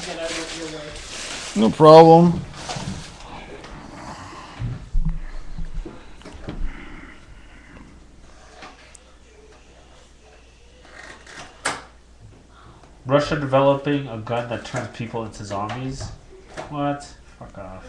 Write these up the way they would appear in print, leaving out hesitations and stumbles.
get out of your way. No problem. Russia developing a gun that turns people into zombies? What? Fuck off.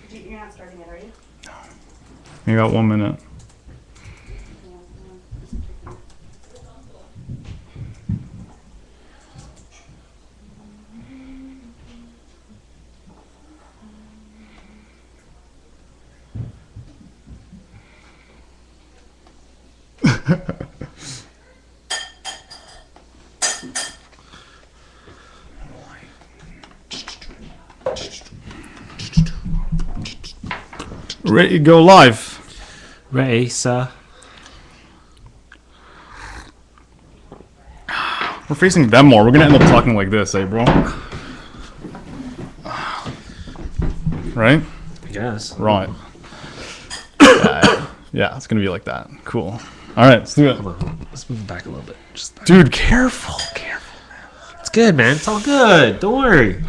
You're not starting it, are you? You got 1 minute. Ready to go live. Racer. We're facing them more. We're gonna end up talking like this, eh, bro? Right? I guess. Right. Yeah, it's gonna be like that. Cool. All right, let's do it. Hold on. Let's move it back a little bit. Just back. Dude, careful. It's good, man. It's all good. Don't worry.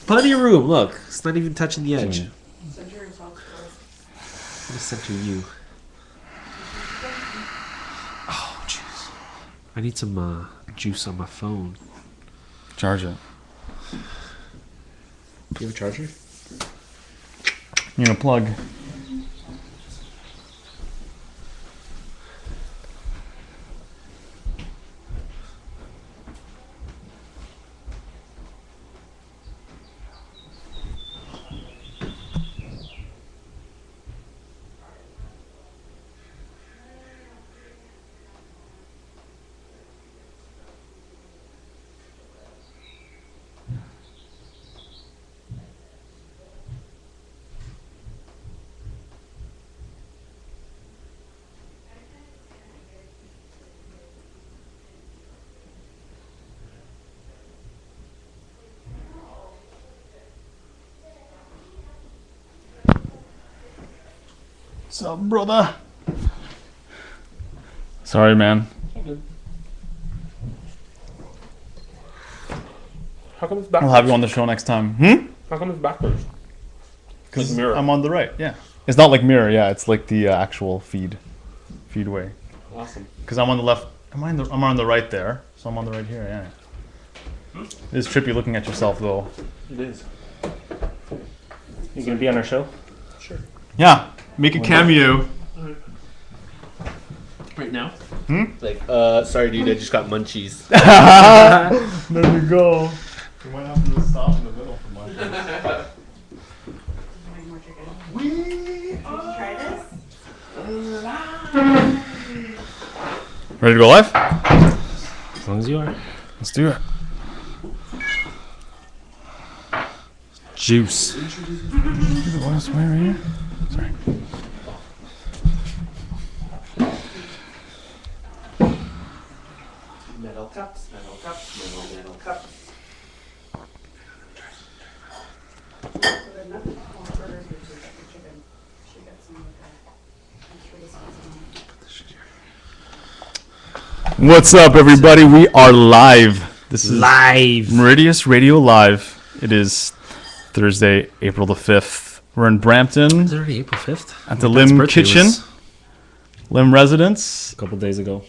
Plenty of room. Look, it's not even touching the edge. Center yourself first. Let me center you. Oh, jeez. I need some juice on my phone. Charge it. Do you have a charger? You know, plug. What's up, brother? Sorry, man. How come it's I'll backwards? have you on the show next time. How come it's backwards? Because Mirror. I'm on the right. Yeah. It's not like mirror. Yeah, it's like the actual feed way. Awesome. Because I'm on the left. I'm on the right there, so I'm on the right here. Yeah. It is trippy looking at yourself though. It is. You gonna be on our show? Sure. Yeah. Make a cameo. Right now? Like, sorry, dude, I just got munchies. There you go. You might have to stop in the middle for my More chicken. We try this? Ready to go live? As long as you are. Let's do it. Juice. What's way right here? Sorry. Metal cups, metal cups. What's up, everybody? We are live. This is Live. Meridius Radio Live. It is Thursday, April the 5th. We're in Brampton Is it already April 5th? at the My dad's Lim birthday Kitchen, was Lim Residence. a couple days ago.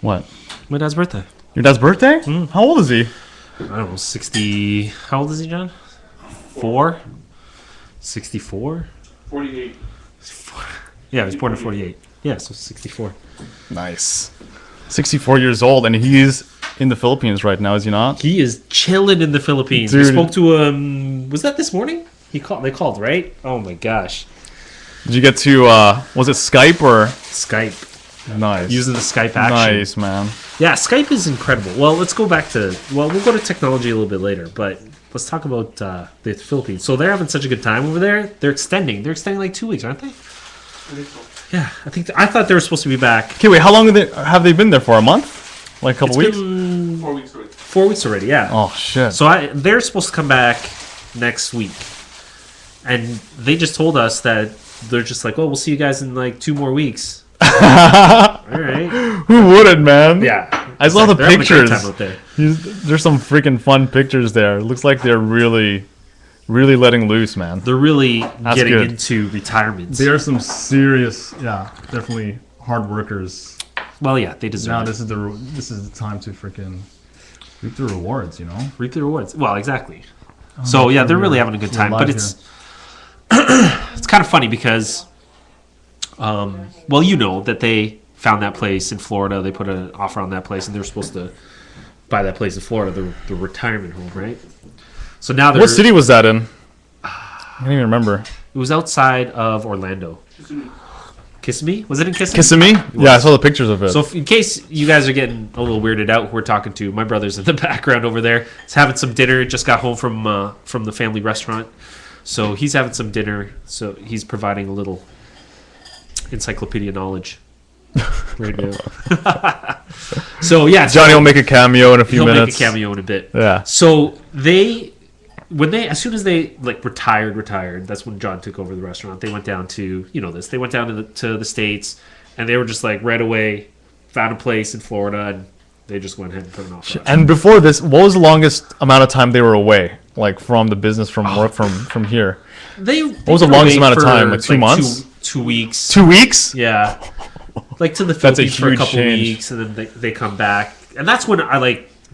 What? My dad's birthday. Your dad's birthday? How old is he? I don't know, 60. How old is he, John? 4? 64? 48. Yeah, he was born in 48. Yeah, so 64. Nice. 64 years old, and he's in the Philippines right now, is he not? He is chilling in the Philippines. We Dude. spoke to was that this morning? They called, right? Oh my gosh. Did you get to, was it Skype or? Skype. Nice. Using the Skype action. Nice, man. Yeah, Skype is incredible. Well, let's go back to, we'll go to technology a little bit later, but let's talk about the Philippines. So they're having such a good time over there. They're extending like 2 weeks, aren't they? I think so. Yeah, I thought they were supposed to be back. Okay, wait, how long have they been there for? A month? Like a couple weeks? Been 4 weeks away. 4 weeks already. Yeah. Oh shit. So they're supposed to come back next week, and they just told us that they're just like, "Oh, we'll see you guys in like 2 more weeks." All right. Who wouldn't, man? Yeah. I saw the they're having a great pictures. time out there. There's some freaking fun pictures there. It looks like they're really letting loose, man. They're really That's getting good. into retirement. They are some serious, definitely hard workers. Well, yeah, they deserve Now it. this is the time to freaking reap the rewards, you know. Reap the rewards. Well, exactly. So yeah, they're really having a good time. But it's it's kind of funny because, well, you know that they found that place in Florida. They put an offer on that place, and they're supposed to buy that place in Florida, the retirement home, right? So now they're. What city was that in? I don't even remember. It was outside of Orlando. Kissimmee? Was it in Kissimmee? Kissimmee? Yeah, I saw the pictures of it. So in case you guys are getting a little weirded out, who we're talking to, my brother's in the background over there. He's having some dinner. Just got home from the family restaurant. So he's having some dinner. So he's providing a little encyclopedia knowledge right now. So yeah, Johnny will make a cameo in a few he'll minutes. make a cameo in a bit. Yeah. So as soon as they like retired, that's when John took over the restaurant. They went down to, they went down to the States, and they were just like right away found a place in Florida, and they just went ahead and put an offer out. And before this, what was the longest amount of time they were away, like from the business, from work, from here? What was the longest amount of time? Like 2 months? 2 weeks. 2 weeks? Yeah. Like to the That's a Philippines for a huge couple change. weeks, and then they come back. And that's when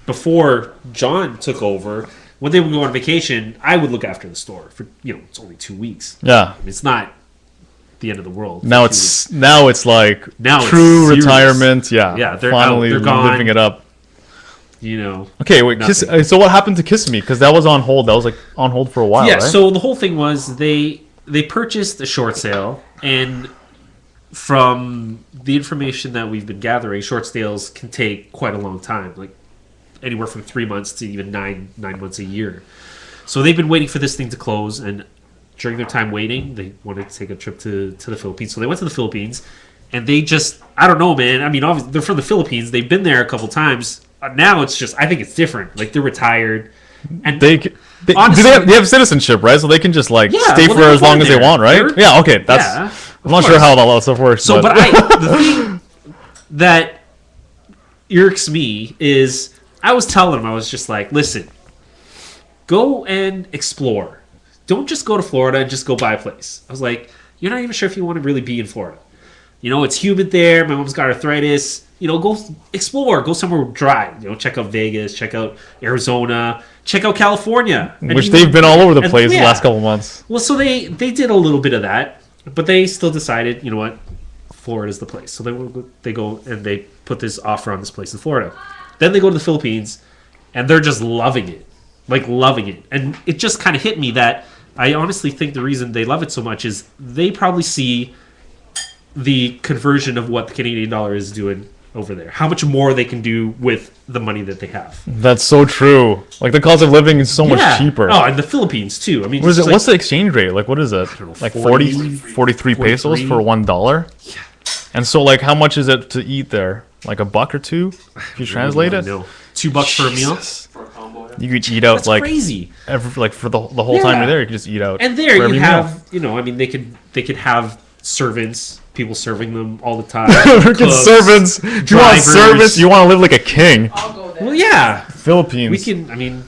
before John took over, when they would go on vacation, I would look after the store for, it's only 2 weeks. Yeah. I mean, it's not the end of the world. Now it's like true serious. retirement. Yeah. Yeah, they're finally out, they're gone. living it up. Okay, wait. Nothing. So what happened to Kissimmee? Because that was on hold. That was like on hold for a while. Yeah. Right? So the whole thing was they purchased a short sale, and from the information that we've been gathering, short sales can take quite a long time, like anywhere from 3 months to even nine months a year. So they've been waiting for this thing to close, and during their time waiting, they wanted to take a trip to the Philippines. So they went to the Philippines, and they just, I don't know, man. I mean, obviously, they're from the Philippines. They've been there a couple times. Now it's just, I think it's different. Like, they're retired. And honestly, they have citizenship, right? So they can just stay for they're as long born as they there. want, right? They're- Okay. I'm not sure course. how all that stuff works. So, but the thing that irks me is, I was telling them, I was just like, listen, go and explore. Don't just go to Florida and just go buy a place. I was like, you're not even sure if you want to really be in Florida. It's humid there. My mom's got arthritis. Go explore. Go somewhere dry. Check out Vegas. Check out Arizona. Check out California. which they've been all over the place the last couple of months. Well, so they did a little bit of that, but they still decided, you know what, Florida's the place. So they go and they put this offer on this place in Florida. Then they go to the Philippines, and they're just loving it. Like, loving it. And it just kind of hit me that I honestly think the reason they love it so much is they probably see the conversion of what the Canadian dollar is doing over there. How much more they can do with the money that they have. That's so true. Like, the cost of living is so much cheaper. Oh, and the Philippines, too. I mean, What is it? What's the exchange rate? Like, what is it? know, Like 40, 43 pesos 43? for $1? Yeah. And so, like, how much is it to eat there? Like a buck or two, if you translate it? No. $2 for a meal? Jesus. For a combo, yeah. You could eat out That's like crazy. for the whole time Yeah. you're there. You could just eat out. And there for every you meal. have, I mean, they could have servants, people serving them all the time. Freaking cooks, servants. You want drivers. service? You want to live like a king. I'll go there. Well, yeah. Philippines. We can, I mean,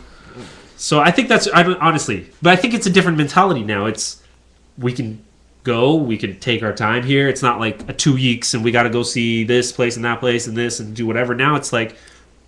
so I think that's, honestly, but I think it's a different mentality now. We can go, we can take our time here. It's not like a 2 weeks and we got to go see this place and that place and this and do whatever. Now it's like,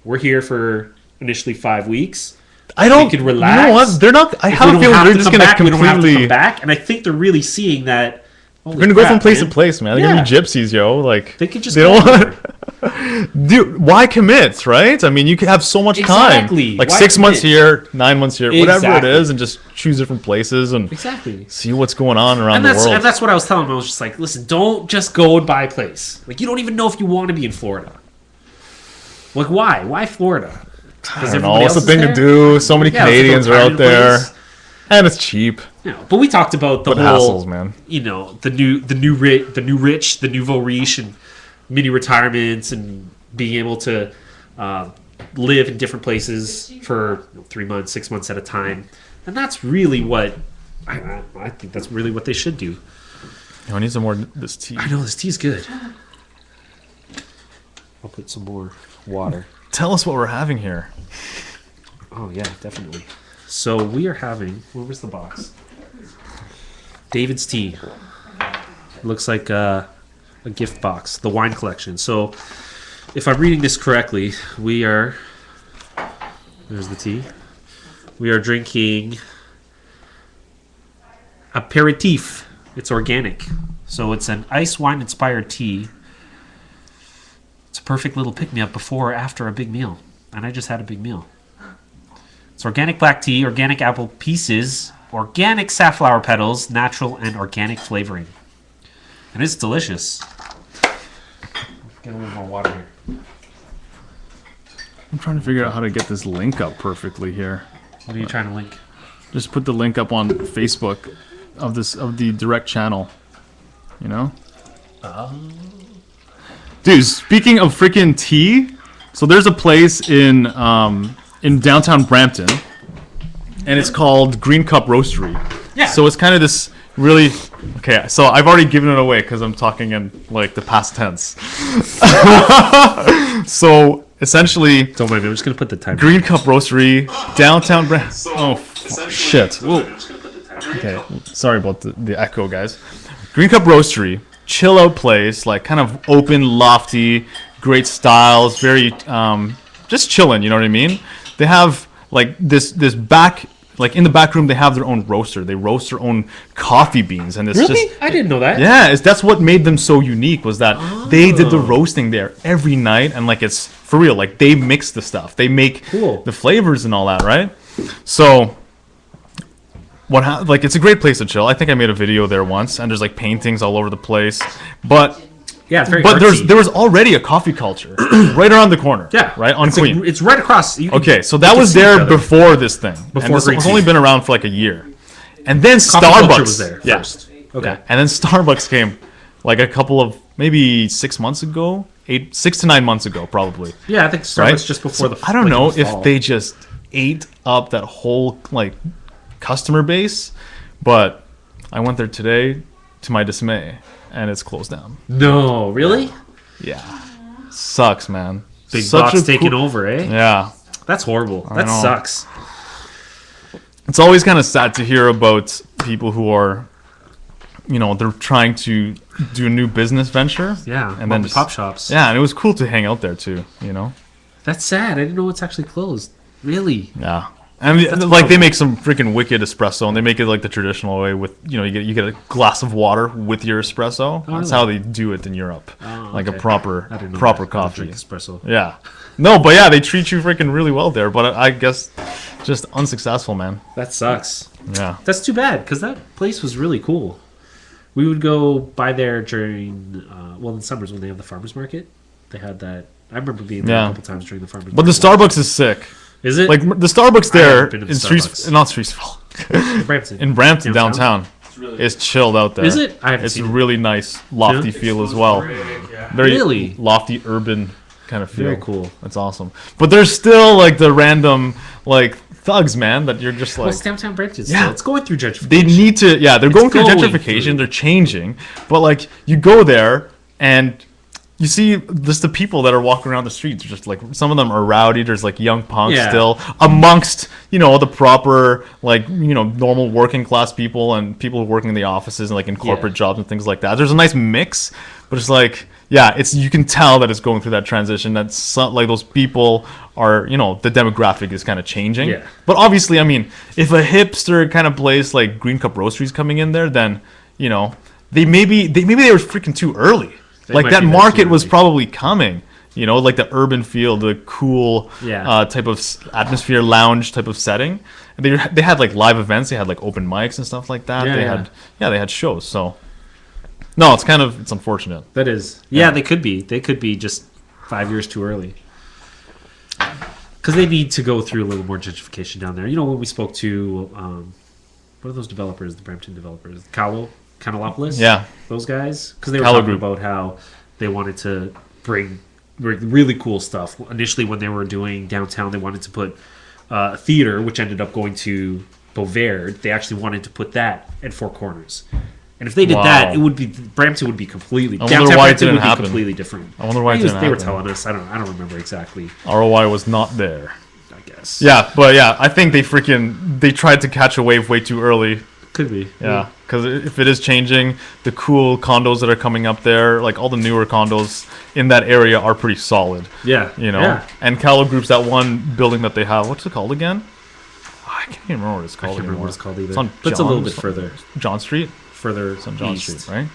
we're here for initially 5 weeks. I don't. We can relax. You know what? They're not. I If have we a don't feeling have they're to just come gonna back, we don't have to completely. come back. And I think they're really seeing that. They're gonna go from place to place, man. They're gonna be gypsies, yo. Like They could just They go don't over. want. Dude, why commit, right? I mean, you could have so much Exactly. time. Like Why 6 months commit? here, 9 months here, whatever it Exactly. is, and just choose different places and Exactly. see what's going on around And the that's world. and that's what I was telling them. I was just like, listen, don't just go and buy a place. Like, you don't even know if you want to be in Florida. Like, why? Why Florida? I don't know. It's a thing to do. So many Yeah, it's like a Canadians are out retirement there, place. and it's cheap. But we talked about the But whole, hassles, man. the new rich, the nouveau riche, and mini retirements, and being able to live in different places for 3 months, 6 months at a time, and that's really what I think that's really what they should do. I need some more of this tea. I know this tea's good. I'll put some more water. Tell us what we're having here. Oh yeah, definitely. So we are having. Where was the box? David's tea. Looks like a gift box. The wine collection. So, if I'm reading this correctly, we are. There's the tea. We are drinking aperitif. It's organic. So it's an ice wine inspired tea. It's a perfect little pick-me-up before or after a big meal. And I just had a big meal. It's organic black tea, organic apple pieces, organic safflower petals, natural and organic flavoring. And it's delicious. Get a little more water here. I'm trying to figure out how to get this link up perfectly here. What are you trying to link? Just put the link up on Facebook of the direct channel. You know? Dude, speaking of freaking tea, so there's a place in downtown Brampton, and it's called Green Cup Roastery. Yeah. So it's kind of this really okay. So I've already given it away because I'm talking in like the past tense. So essentially, Don't mind me, I'm just going to put the time. Green Cup Roastery, downtown Brampton. Oh shit! Whoa. Okay, sorry about the echo, guys. Green Cup Roastery, chill out place, like kind of open, lofty, great styles, very just chilling. You know what I mean? They have like this back, like in the back room, they have their own roaster. They roast their own coffee beans, and it's Really? just I didn't know that. yeah, that's what made them so unique was that they did the roasting there every night, and like it's for real. Like they mix the stuff, they make Cool. the flavors and all that, right? So. Like it's a great place to chill. I think I made a video there once, and there's like paintings all over the place. But Yeah, it's very but artsy. there was already a coffee culture right around the corner. Yeah. right on It's Queen. it's right across. You can- Okay, so you that can was see each there other. before this thing. Before and this Green has Tea. only been around for like a year, and then Coffee Starbucks culture was there yeah. first. Okay. Yeah, and then Starbucks came like a couple of maybe 6 months ago, 6 to 9 months ago, probably. Yeah, I think Starbucks Right? just before So the. I don't like, know the fall. if they just ate up that whole like customer base, but I went there today to my dismay, and it's closed down. No, really? Yeah, sucks, man. Big Such box a taking cool- over, eh? Yeah, That's horrible. That know. sucks. it's always kind of sad to hear about people who are, you know, they're trying to do a new business venture. Yeah, and then just pop shops. Yeah, and it was cool to hang out there too. You know. That's sad. I didn't know it's actually closed. Really? Yeah. And like they make some freaking wicked espresso, and they make it like the traditional way with you get a glass of water with your espresso. That's really? how they do it in Europe, like okay. a proper I didn't know proper that. I don't coffee. drink espresso. Yeah, no, but yeah, they treat you freaking really well there. But I guess just unsuccessful, man. That sucks. Yeah, That's too bad because that place was really cool. We would go by there during, in summers when they have the farmers market. They had that. I remember being there Yeah. a couple times during the farmers but the market. Starbucks is sick. Is it? Like the Starbucks I there haven't been to the in Starbucks. not Streetsville, Brampton. in Brampton downtown. It's really It's chilled out there. Is it? I haven't It's seen a it. really nice lofty Yeah? feel as well. Very Really? lofty urban kind of feel. Very cool. That's awesome. But there's still like the random like thugs, man, that you're just Well, like it's downtown Brampton. Yeah. Yeah. It's going through gentrification. they need to they're going through going gentrification, through. they're changing. But like you go there and you see just the people that are walking around the streets, just like some of them are rowdy. There's like young punks Yeah. still amongst, the proper like, normal working class people and people who are working in the offices and like in corporate Yeah. jobs and things like that. There's a nice mix, but it's like, you can tell that it's going through that transition. That like those people are, the demographic is kind of changing. Yeah. But obviously, I mean, if a hipster kind of place like Green Cup Roastery's coming in there, then, maybe they were freaking too early. They Like might that be there market too was early. probably coming, like the urban feel, the cool Yeah. type of atmosphere, lounge type of setting. And they had like live events, they had like open mics and stuff like that. Yeah, They had shows. So no, it's unfortunate. That is. Yeah, they could be. They could be just 5 years too early. Because they need to go through a little more gentrification down there. When we spoke to, what are those developers, the Brampton developers? Canalopoulos? Yeah. Those guys? Because they were Calo talking Group. about how they wanted to bring really cool stuff. Initially, when they were doing downtown, they wanted to put a theater, which ended up going to Beauvert. They actually wanted to put that at Four Corners. And if they did that, it would be Brampton would be completely. I wonder why it didn't happen. Completely different. I wonder why it didn't They were happen. telling us. I don't remember exactly. ROI was not there. I guess. Yeah, but yeah, I think they tried to catch a wave way too early. Could be. Yeah, because if it is changing, the cool condos that are coming up there, like all the newer condos in that area, are pretty solid. Yeah. You know, Yeah. and Callow Group's that one building that they have. What's it called again? I can't even remember what it's I called. can't remember what anymore. it's called either. It's on But it's a little John- bit further. John Street. Further It's on John east. Street, right?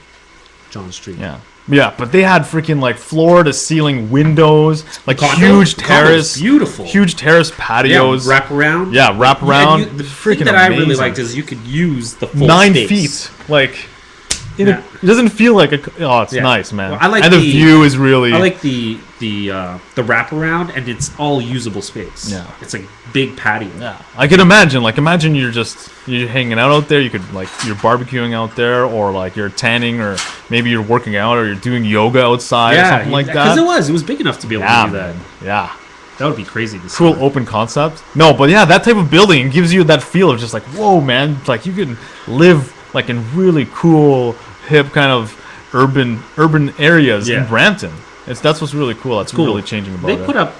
John Street. Yeah. Yeah, but they had freaking like floor to ceiling windows, like Condo? huge The condo's terrace, beautiful. huge terrace patios. Yeah, wrap around. Yeah, wrap around. The Freaking thing that I really amazing. liked is you could use the full 9 space. feet, like Yeah. it doesn't feel like a. Oh, it's Yeah. nice, man. Well, I like and the the- view is really. I like the wraparound, and it's all usable space. Yeah. It's like big patio. Yeah, I can imagine. Like, imagine you're hanging out there. You could like you're barbecuing out there, or like you're tanning, or maybe you're working out, or you're doing yoga outside, or something like Because that. it was big enough to be able Yeah, to do that. man. Yeah. That would be crazy to see. Cool open concept. No, but yeah, that type of building gives you that feel of just like, whoa, man. Like you can live like in really cool, hip kind of urban areas Yeah. in Brampton. That's what's really cool. That's Cool. really changing about They it. put up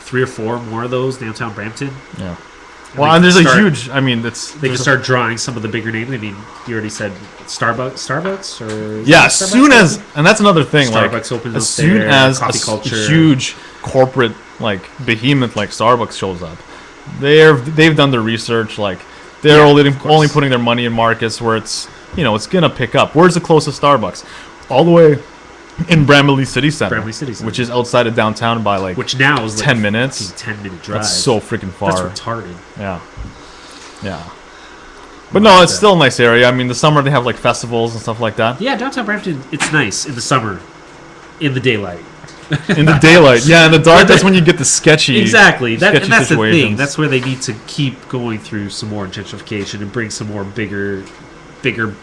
3 or 4 more of those downtown Brampton. Yeah. they Well, and there's can a start- huge. I mean, it's They can start drawing some of the bigger names. I mean, you already said Starbucks, or Yeah, as soon as, and that's another thing. Like, Starbucks opens as up soon there, as coffee a culture. huge corporate like behemoth like Starbucks shows up, they've done their research. Like, they're Yeah, only of course. only putting their money in markets where it's it's gonna pick up. Where's the closest Starbucks? All the way in Manalese City Center, Manalese City Center. which is outside of downtown by like which now is like 10 minutes. 10-minute drive. That's so freaking far. That's retarded. Yeah. Yeah. But no, it's still a nice area. I mean, the summer they have like festivals and stuff like that. Yeah, downtown Brampton, it's nice in the summer, in the daylight. In the daylight. Yeah, in the dark, that's when you get the sketchy. Exactly. And sketchy that's the thing. situations. That's where they need to keep going through some more gentrification and bring some more bigger,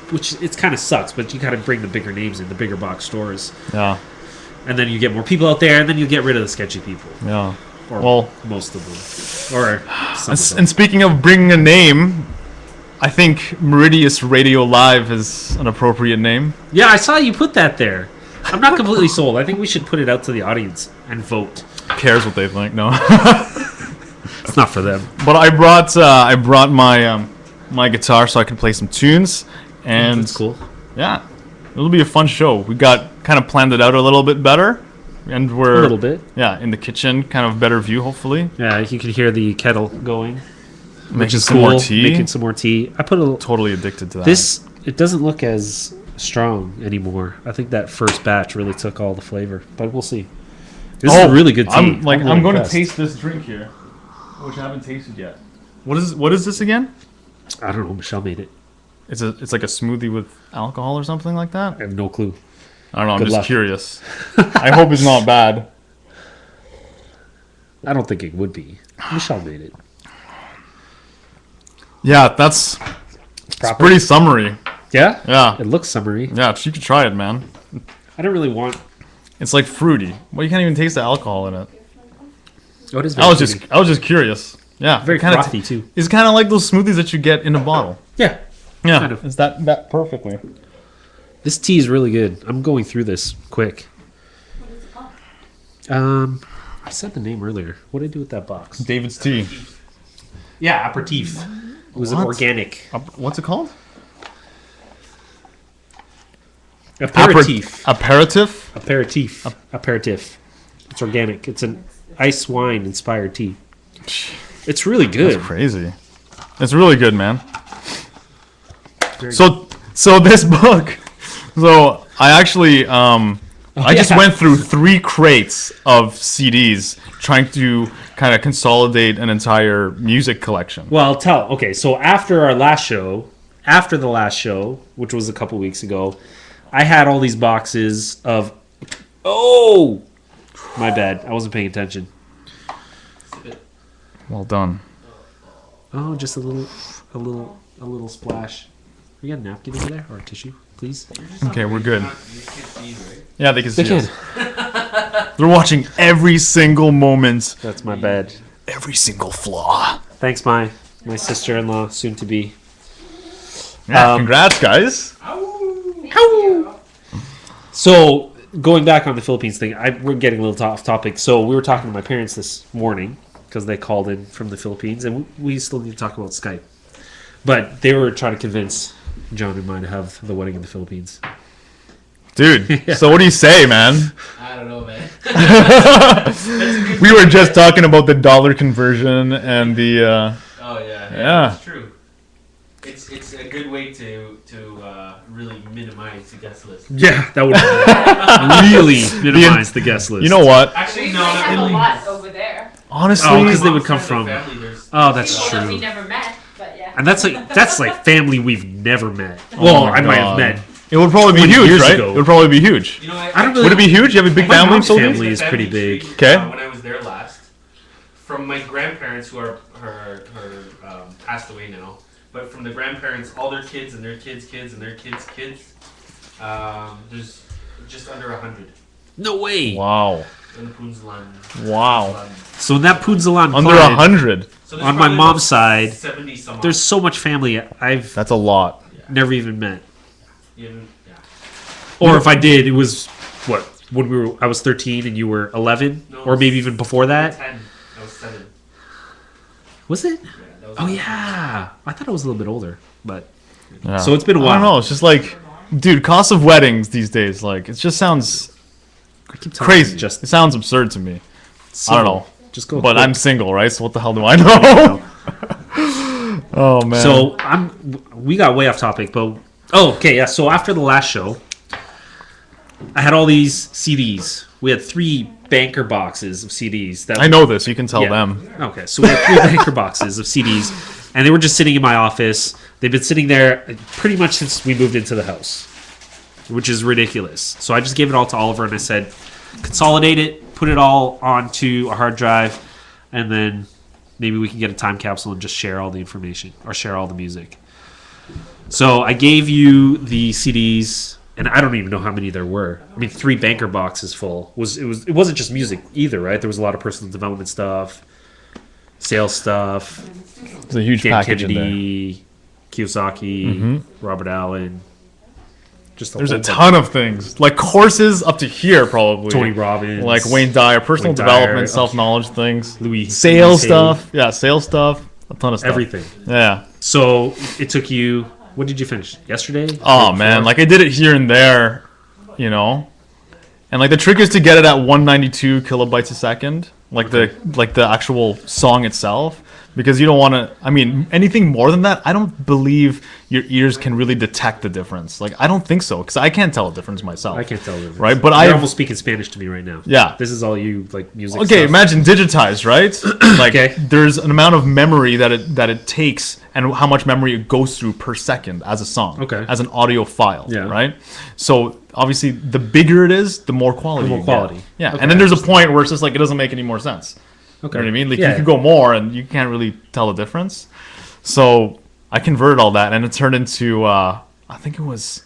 which it kind of sucks, but you got to bring the bigger names in, the bigger box stores. Yeah. And then you get more people out there, and then you get rid of the sketchy people. Yeah. Or Well, most of them. Or some of them. and speaking of bringing a name, I think Meridius Radio Live is an appropriate name. Yeah, I saw you put that there. I'm not completely sold. I think we should put it out to the audience and vote. Who cares what they think? No. It's not for them. But I brought my my guitar so I can play some tunes, and That's cool. yeah, it'll be a fun show. We got kind of planned it out a little bit better, and we're A little bit. Yeah, in the kitchen, kind of better view, hopefully. Yeah, you can hear the kettle going. Making Which is some cool. more tea. Making some more tea. I put a little. Totally addicted to that. It doesn't look as strong anymore. I think that first batch really took all the flavor, but we'll see. This is really good tea. I'm really going to impressed. taste this drink here, which I haven't tasted yet. What is this again? I don't know. Michelle made it. It's like a smoothie with alcohol or something like that. I have no clue. I don't know. I'm Good just luck. curious. I hope it's not bad. I don't think it would be. Michelle made it. Yeah, it's Proper. pretty summery. Yeah? Yeah, It looks summery. yeah. You could try it, man. I don't really want. It's like fruity. Well, you can't even taste the alcohol in it. Oh, it is I was just curious. Yeah, very kind frothy too. It's kind of like those smoothies that you get in a bottle. Yeah. Yeah, Kind of. it's that perfectly. This tea is really good. I'm going through this quick. I said the name earlier. What did I do with that box? David's tea. Yeah, aperitif. It was an What? organic What's it called? aperitif. Aperitif. Aperitif. It's organic. It's an ice wine inspired tea. It's really good. That's crazy. It's really good, man. Very So this book. So I actually I just yeah. went through 3 crates of CDs trying to kind of consolidate an entire music collection. Well, okay, so after the last show, which was a couple weeks ago, I had all these boxes of. Oh, my bad. I wasn't paying attention. Well done. Oh, just a little splash. We got a napkin over there or a tissue, please? Okay, we're good. You can't see, right? Yeah, they can see They us. They're watching every single moment, That's my bed. every single flaw. Thanks, my sister-in-law, soon to be. Yeah, congrats, guys. So going back on the Philippines thing, we're getting a little off topic. So we were talking to my parents this morning because they called in from the Philippines, and we still need to talk about Skype. But they were trying to convince John and mine to have the wedding in the Philippines. Dude, so what do you say, man? I don't know, man. We were just talking about the dollar conversion and the... Oh yeah, Yeah. It's true. It's a good way to really minimize the guest list. Yeah, that would really minimize the guest list. You know what? Actually, We no, might not have really. a lot over there. Honestly... Oh, 'cause they would Mom's come side of the from- family, there's Oh, that's People that we true. never met, but yeah. And that's like family we've never met. Well, my I might have God. met. It would probably be 20 huge, years right? ago. It would probably be huge. You know, I don't really- Would it be huge? You have a big My family in mom's Philippines? family is pretty big. tree, Okay. When I was there last, from my grandparents who are passed away now, but from the grandparents, all their kids and their kids' kids and their kids' kids, there's just under 100 No way. Wow. in Punzalan. Wow. So in that Punzalan Under clan, 100. So there's on my probably mom's about side, 70 some there's so much family I've That's a lot. never even met. yeah. Or if I did, it was what when I was 13 and you were 11, No, or maybe even before that. 10. I was 7. Was it? Yeah, that was Oh yeah, I thought I was a little bit older, but Yeah. So it's been a I while. don't know. It's just like, dude, cost of weddings these days, like, it just sounds I keep telling crazy. you, just It sounds absurd to me. I don't know. Just go. But quick. I'm single, right? So what the hell do I know? Oh, man. So we got way off topic, but okay, yeah. So after the last show, I had all these CDs. We had 3 banker boxes of CDs. That I know this. You can tell Yeah. them. Okay, so we had 3 banker boxes of CDs, and they were just sitting in my office. They've been sitting there pretty much since we moved into the house, which is ridiculous. So I just gave it all to Oliver, and I said, consolidate it, put it all onto a hard drive, and then maybe we can get a time capsule and just share all the information or share all the music. So I gave you the CDs, and I don't even know how many there were. I mean, 3 banker boxes full. It wasn't just music either, right? There was a lot of personal development stuff, sales stuff, It's a huge Dan package in there. Kennedy, Kiyosaki, Robert Allen. Just There's a whole bunch. ton of things. Like courses up to here, probably. Tony Robbins, Like Wayne Dyer, personal Wayne Dyer, development, self-knowledge things. Louis Sales Hay, stuff. Yeah, sales stuff. A ton of stuff. everything. Yeah. So it took you. What did you finish yesterday? Oh man, like I did it here and there, you know. And like the trick is to get it at 192 kilobytes a second, like the actual song itself, because you don't want to. I mean, anything more than that, I don't believe your ears can really detect the difference. Like I don't think so, because I can't tell the difference myself. I can't tell the difference. Right, but You're I almost speaking Spanish to me right now. Yeah. This is all you like music. Okay, stuff. imagine digitized, right? Like Okay. there's an amount of memory that it takes and how much memory it goes through per second as a song. Okay. As an audio file. Yeah. Right? So obviously the bigger it is, the more quality. The more you get. quality. Yeah. Okay, And then I there's a point where it's just like it doesn't make any more sense. Okay. You know what I mean? Like Yeah. you can go more and you can't really tell the difference. So I converted all that and it turned into I think it was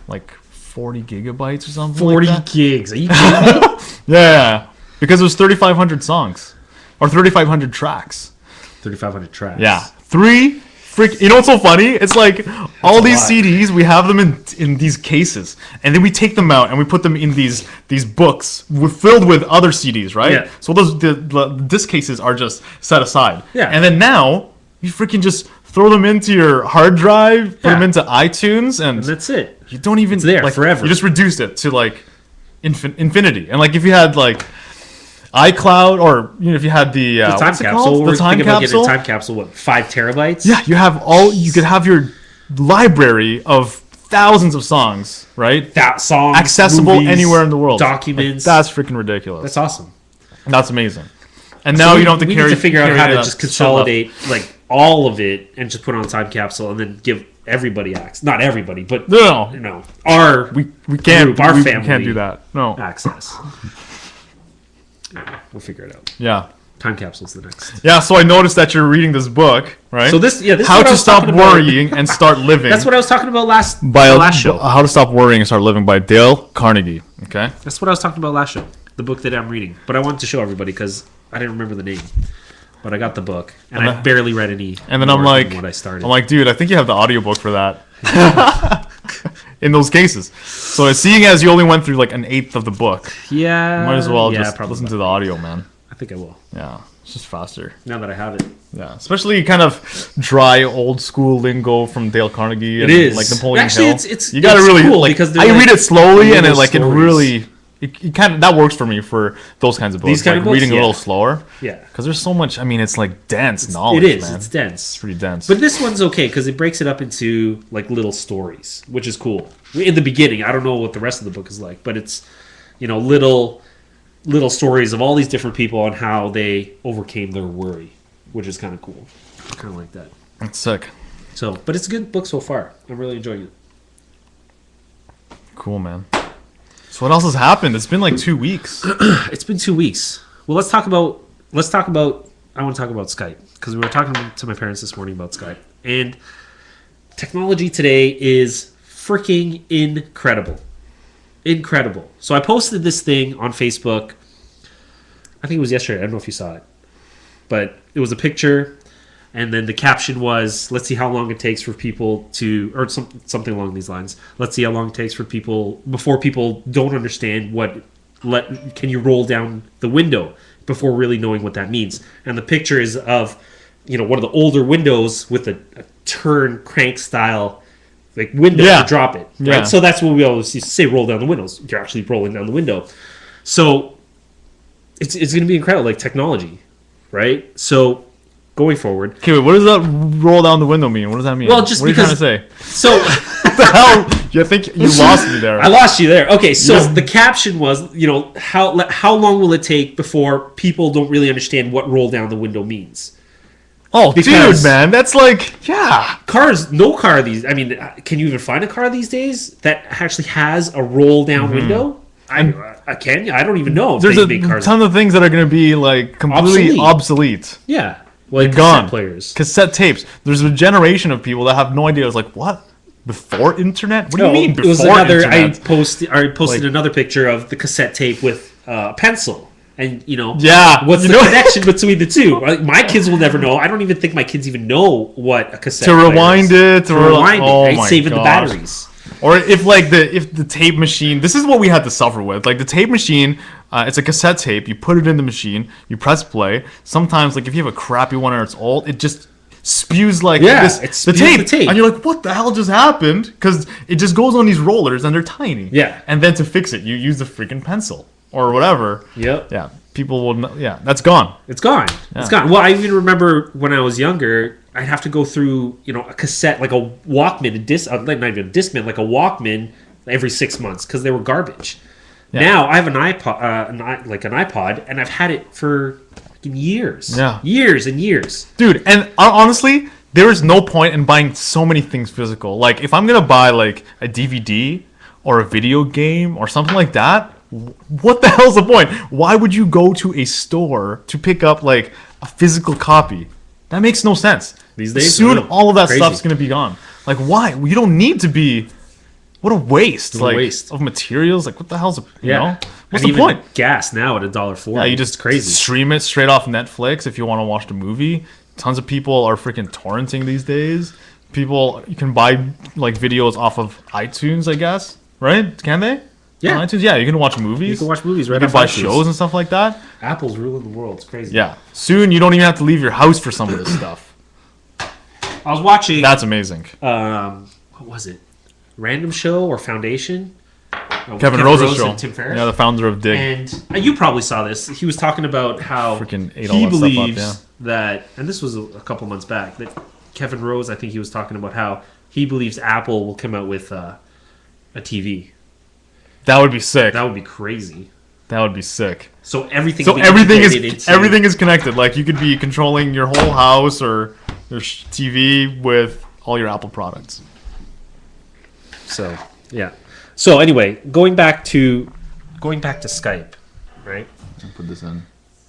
like 40 gigabytes or something. 40 like that. gigs. Are you kidding me? Yeah. Because it was 3,500 songs. Or 3,500 tracks. 3,500 tracks. Yeah. You know what's so funny? It's like all a these lot. CDs, we have them in these cases. And then we take them out and we put them in these books filled with other CDs, right? Yeah. So the disc cases are just set aside. Yeah. And then now, you freaking just throw them into your hard drive, put Yeah. them into iTunes, and And that's it. you don't even... It's there like, forever. You just reduced it to like infinity. And like if you had like iCloud or if you had the The time what's it capsule. called? We're The time thinking about getting capsule. a time capsule. What? 5 terabytes? Yeah, you could have your library of thousands of songs, right? That songs Accessible movies, anywhere in the world. Documents. Like, that's freaking ridiculous. That's awesome. That's amazing. And now you don't have to we carry. need to figure out carry how to that just stuff consolidate like all of it and just put it on a time capsule and then give everybody access. Not everybody, but up. No, you know, our we can't. group, our we family. can't do that. No. access. We'll figure it out. Yeah. Time capsule's the next. Yeah, so I noticed that you're reading this book, right? So this is How what I to was Stop talking about. Worrying and Start Living. That's what I was talking about the by last show. How to Stop Worrying and Start Living by Dale Carnegie. Okay. That's what I was talking about last show. The book that I'm reading, but I wanted to show everybody because I didn't remember the name. But I got the book, and I barely read any. And then more I'm like, than what I started. dude, I think you have the audiobook for that. In those cases. So seeing as you only went through like an eighth of the book, yeah, you might as well just probably listen to the audio, man. I think I will Yeah, it's just faster. now that I have it. Yeah, especially kind of dry old school lingo from Dale Carnegie. It And, is. like Napoleon Actually, Hill. it's you gotta it's really cool like. because they're I like read it slowly, and it little like stories. it really. It kind of that works for me for those kinds of books. These kind of books, reading a yeah. little slower. Yeah, Because there's so much. I mean, it's like dense knowledge. it is. Man. It's dense. It's pretty dense. But this one's okay because it breaks it up into like little stories, which is cool. In the beginning, I don't know what the rest of the book is like, but it's little stories of all these different people on how they overcame their worry, which is kind of cool. Kind of like that. That's sick. So, but it's a good book so far. I'm really enjoying it. Cool, man. So what else has happened? It's been like 2 weeks. It's been 2 weeks. Well, let's talk about. I want to talk about Skype because we were talking to my parents this morning about Skype, and technology today is freaking incredible. Incredible. So I posted this thing on Facebook. I think it was yesterday. I don't know if you saw it, but it was a picture, and then the caption was, "Let's see how long it takes for people to," or something along these lines. Let's see how long it takes for people before people don't understand what. Can you roll down the window before really knowing what that means? And the picture is of, one of the older windows with a turn crank style like window Yeah. to drop it. Right? Yeah. So that's what we always used to say: roll down the windows. You're actually rolling down the window. So it's going to be incredible, like technology, right? So going forward. Okay, wait, what does that roll down the window mean? What does that mean? Well, just what are you because- trying to say? So What the hell? You think you lost me there? I lost you there. Okay, so Yes. the caption was, how long will it take before people don't really understand what roll down the window means? Oh, because- dude, man, that's like, yeah. No car these. I mean, can you even find a car these days that actually has a roll down window? I can. I don't even know if There's they a make cars. ton of things that are going to be like completely obsolete. Yeah, like Gone. cassette players. Cassette tapes. There's a generation of people that have no idea. It's like, what? Before internet? What do you mean it before was another. internet? I posted Like- another picture of the cassette tape with a pencil, and Yeah, what's you the know- connection between the two? Like, my kids will never know. I don't even think my kids even know what a cassette To player rewind is. it, To or rewind oh it, right? my Saving the gosh. batteries. Or if the tape machine, this is what we had to suffer with. Like the tape machine, it's a cassette tape. You put it in the machine, you press play. Sometimes, like if you have a crappy one or it's old, it just spews like Yeah, this, it spews the tape. and you're like, what the hell just happened? Because it just goes on these rollers and they're tiny. Yeah. And then to fix it, you use the freaking pencil or whatever. Yep. Yeah. People will. Yeah, that's gone. It's gone. It's gone. Well, I even remember when I was younger, I'd have to go through, a cassette, like a Walkman, not even a Discman, like a Walkman every 6 months because they were garbage. Yeah. Now I have an iPod, an iPod, and I've had it for fucking years. Yeah. Years and years. Dude, and honestly, there is no point in buying so many things physical. Like, if I'm gonna buy like a DVD or a video game or something like that, what the hell's the point? Why would you go to a store to pick up like a physical copy? That makes no sense. These days, soon real. all of that Crazy. stuff's gonna be gone. Like, why? You don't need to be. What a waste! What a like waste. of materials. Like, what the hell's you know? What's And the even point? Gas now at $1.40. Yeah, you just It's crazy. stream it straight off Netflix if you want to watch the movie. Tons of people are freaking torrenting these days. You can buy like videos off of iTunes, I guess, right? Can they? Yeah. On iTunes, yeah. You can watch movies. You can watch movies You right can off buy iTunes. shows and stuff like that. Apple's ruling the world. It's crazy. Yeah. Soon you don't even have to leave your house for some of this stuff. I was watching. That's amazing. What was it? Random Show or Foundation? Kevin Rose's Rose show. and Tim Ferriss. Yeah, the founder of Dig. And you probably saw this. He was talking about how Freaking ate all he that stuff up, believes yeah. that, and this was a couple months back, that Kevin Rose, I think he was talking about how he believes Apple will come out with a TV. That would be sick. That would be crazy. That would be sick. So everything. So will be everything integrated is into- everything is connected. Like you could be controlling your whole house or your TV with all your Apple products. So yeah. So anyway, going back to Skype, right? Put this in.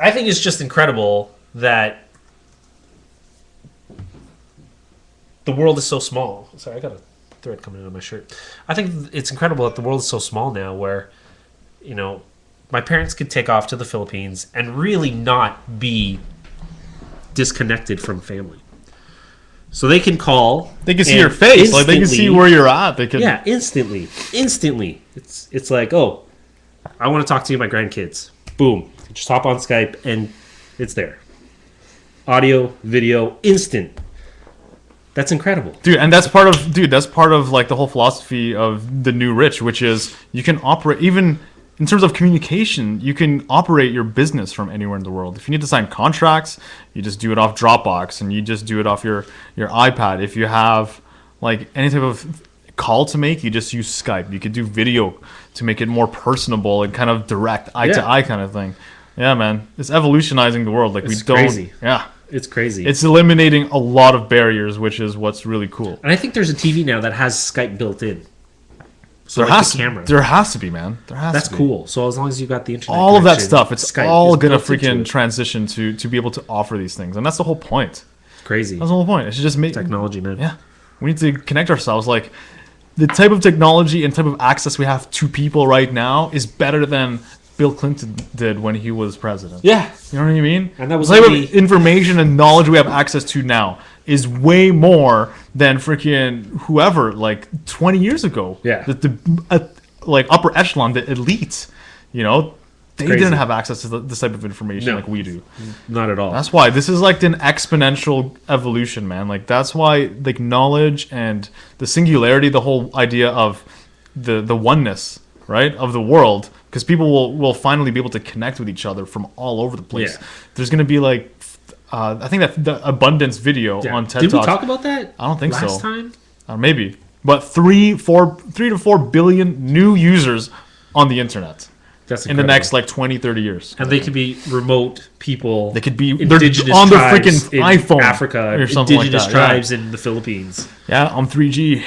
I think it's just incredible that the world is so small. Sorry, I got a thread coming in on my shirt. I think it's incredible that the world is so small now where, you know, my parents could take off to the Philippines and really not be disconnected from family. So they can call. They can see and your face. Like they can see instantly- where you're at. They can. Yeah, instantly. It's like, oh, I want to talk to you, my grandkids. Boom. Just hop on Skype and it's there. Audio, video, instant. That's incredible. Dude, and that's part of like the whole philosophy of the new rich, which is you can operate even in terms of communication, you can operate your business from anywhere in the world. If you need to sign contracts, you just do it off Dropbox and you just do it off your iPad. If you have like any type of call to make, you just use Skype. You could do video to make it more personable and kind of direct eye to eye kind of thing. Yeah, man. It's evolutionizing the world. Like It's we don't crazy. Yeah. It's crazy. It's eliminating a lot of barriers, which is what's really cool. And I think there's a TV now that has Skype built in. So There like has the to, camera. there has to be, man. There has That's to be. cool. So as long as you got the internet, All of that connection, stuff, it's Skype all is gonna built into freaking it. transition to be able to offer these things, and that's the whole point. It's crazy. That's the whole point. It should just make Technology, man. Yeah, we need to connect ourselves. Like the type of technology and type of access we have to people right now is better than Bill Clinton did when he was president. Yeah. You know what I mean? And that was the type only- of information and knowledge we have access to now is way more than freaking whoever like 20 years ago. Yeah. Like upper echelon, the elite, you know, they Crazy. didn't have access to this type of information No. like we do. Not at all. That's why this is like an exponential evolution, man. Like that's why like knowledge and the singularity, the whole idea of the oneness, right, of the world, because people will finally be able to connect with each other from all over the place. Yeah. There's gonna be like, I think that the abundance video Yeah. on TED Did we Talks. talk about that? I don't think last so. time? Maybe, but 3 to 4 billion new users on the internet That's in the incredible. next like 20, 30 years. And they could be remote people. They could be indigenous they're on their tribes freaking in iPhone Africa, or something like indigenous that, yeah. tribes in the Philippines. Yeah, I'm 3G.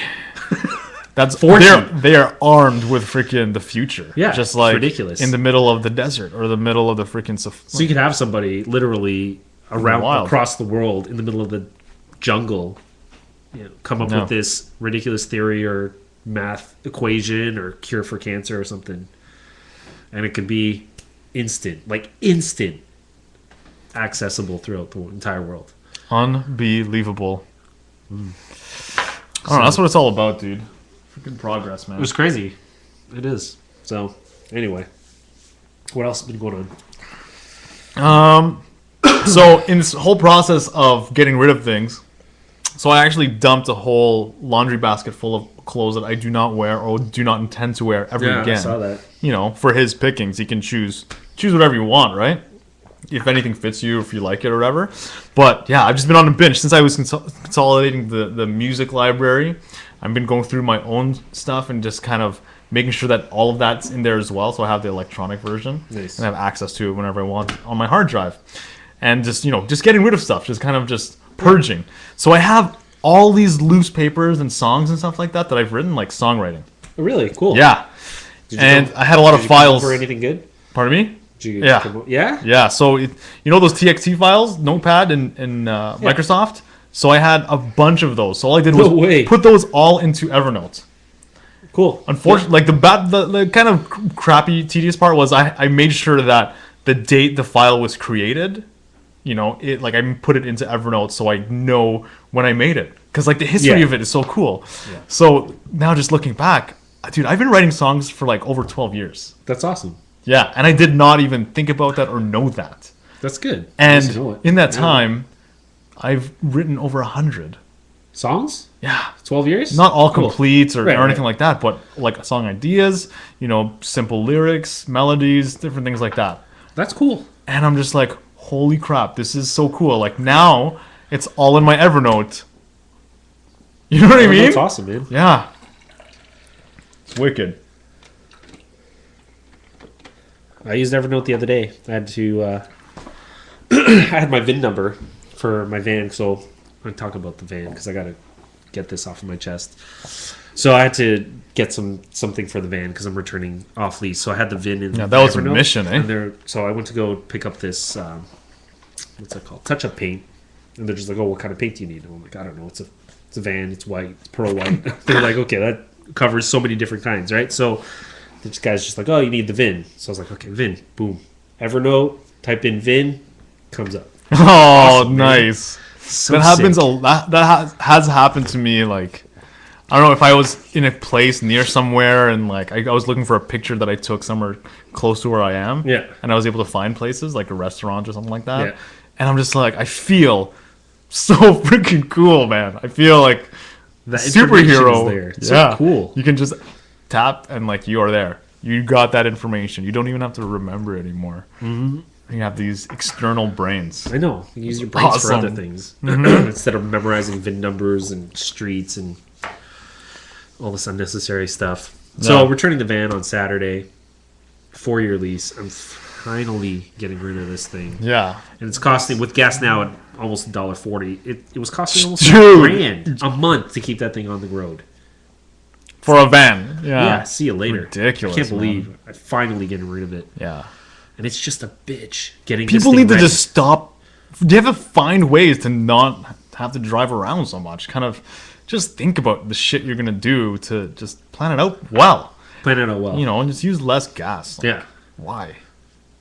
That's 4G. they are armed with freaking the future. Yeah, just it's like ridiculous. in the middle of the desert or the middle of the freaking. So you could have somebody literally around Wild. across the world in the middle of the jungle, you know, come up No. with this ridiculous theory or math equation or cure for cancer or something, and it could be instant accessible throughout the entire world. Unbelievable. I don't know. That's what it's all about, dude. Freaking progress, man. It was crazy. It is. So anyway, what else has been going on? So in this whole process of getting rid of things, so I actually dumped a whole laundry basket full of clothes that I do not wear or do not intend to wear ever Yeah, I again. saw that. You know, for his pickings, he can choose whatever you want, right? If anything fits you, if you like it or whatever. But yeah, I've just been on a binge since I was consolidating the music library. I've been going through my own stuff and just kind of making sure that all of that's in there as well. So I have the electronic version Nice. and I have access to it whenever I want on my hard drive. And just, you know, just getting rid of stuff, just kind of just purging. So I have all these loose papers and songs and stuff like that I've written, like songwriting. Oh, really cool. Yeah. Did you And come- I had a lot did of you come files. over anything good? Pardon me? Did you Yeah. Yeah. Yeah, so you know those TXT files, Notepad in Microsoft? So I had a bunch of those. So all I did was No way. put those all into Evernote. Cool. Unfortunately, like the kind of crappy, tedious part was I made sure that the date the file was created, you know, it like I put it into Evernote so I know when I made it. Because like the history Yeah. of it is so cool. So now just looking back, dude, I've been writing songs for like over 12 years. That's awesome. Yeah, and I did not even think about that or know that. That's good. At least you know And it. in that Yeah. time, I've written over 100. Songs? Yeah. 12 years? Not all Cool. complete or, Right, or anything right. like that, but like song ideas, you know, simple lyrics, melodies, different things like that. That's cool. And I'm just like, holy crap, this is so cool. Like now, it's all in my Evernote. You know what I mean? That's awesome, man. Yeah. It's wicked. I used Evernote the other day. I had to. I had my VIN number for my van, so I'm talking about the van because I gotta get this off of my chest. So I had to get something for the van because I'm returning off lease. So I had the VIN in. Yeah, that was a Evernote, mission, eh? so I went to go pick up this, what's that called? Touch-up paint. And they're just like, oh, what kind of paint do you need? And I'm like, I don't know. It's a van. It's white. It's pearl white. They're like, okay, that covers so many different kinds, right? So this guy's just like, oh, you need the VIN. So I was like, okay, VIN. Boom. Evernote. Type in VIN. Comes up. Oh, Awesome, man. nice. So That happens sick. a lot. That has happened to me. Like, I don't know if I was in a place near somewhere and like I was looking for a picture that I took somewhere close to where I am. Yeah. And I was able to find places like a restaurant or something like that. Yeah. And I'm just like, I feel so freaking cool, man. I feel like That superhero. information is there. It's so cool. You can just tap and like you are there. You got that information. You don't even have to remember it anymore. Mm-hmm. You have these external brains. I know. You use your brains for other Awesome. things instead of memorizing VIN numbers and streets and all this unnecessary stuff. So Yeah. returning the van on Saturday, 4-year lease. I'm finally getting rid of this thing, Yeah. and it's costing with gas now at almost $1.40. It was costing almost Dude. $1,000 a month to keep that thing on the road. For a van. Yeah. Yeah, see you later. Ridiculous, I can't believe man. I'm finally getting rid of it, Yeah. and it's just a bitch getting. People this thing need to ready. just stop. You have to find ways to not have to drive around so much. Kind of just think about the shit you're going to do to just plan it out well. plan it out well. You know, and just use less gas. Like, Yeah. Why?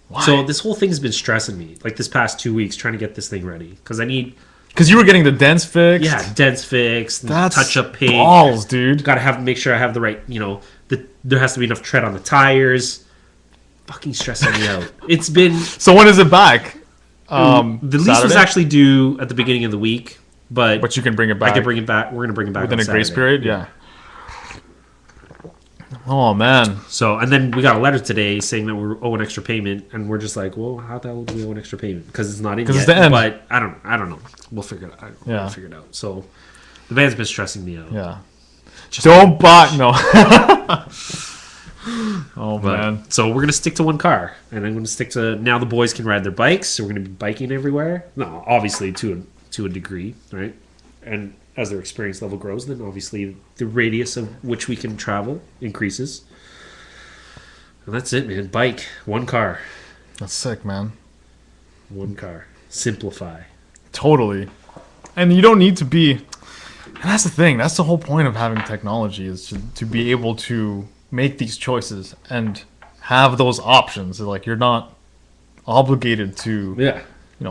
Why? So this whole thing's been stressing me, like this past 2 weeks, trying to get this thing ready because I need, Because you were getting the dents fixed. dents fixed, That's touch up paint. balls, dude. Got to make sure I have the right, there has to be enough tread on the tires. Fucking stressing me out. It's been So when is it back? the lease was Saturday? actually due at the beginning of the week, but But you can bring it back. I can bring it back. We're gonna bring it back within on a grace Saturday. period. Yeah. Oh man. So, and then we got a letter today saying that we owe an extra payment, and we're just like, well, how the hell do we owe an extra payment? Because it's not in 'Cause yet. it's the end. But I don't know. We'll figure it out. Yeah. We'll figure it out. So, the van's been stressing me out. Yeah. Don't buy no. Oh But, man. so we're gonna stick to one car, and I'm gonna stick to now. The boys can ride their bikes, so we're gonna be biking everywhere. No, obviously to a degree, right? And as their experience level grows, then obviously the radius of which we can travel increases. And that's it, man. Bike, one car, That's sick, man. one car. Simplify. Totally. And you don't need to be. And that's the thing. That's the whole point of having technology is to be able to make these choices and have those options. Like you're not obligated to, Yeah,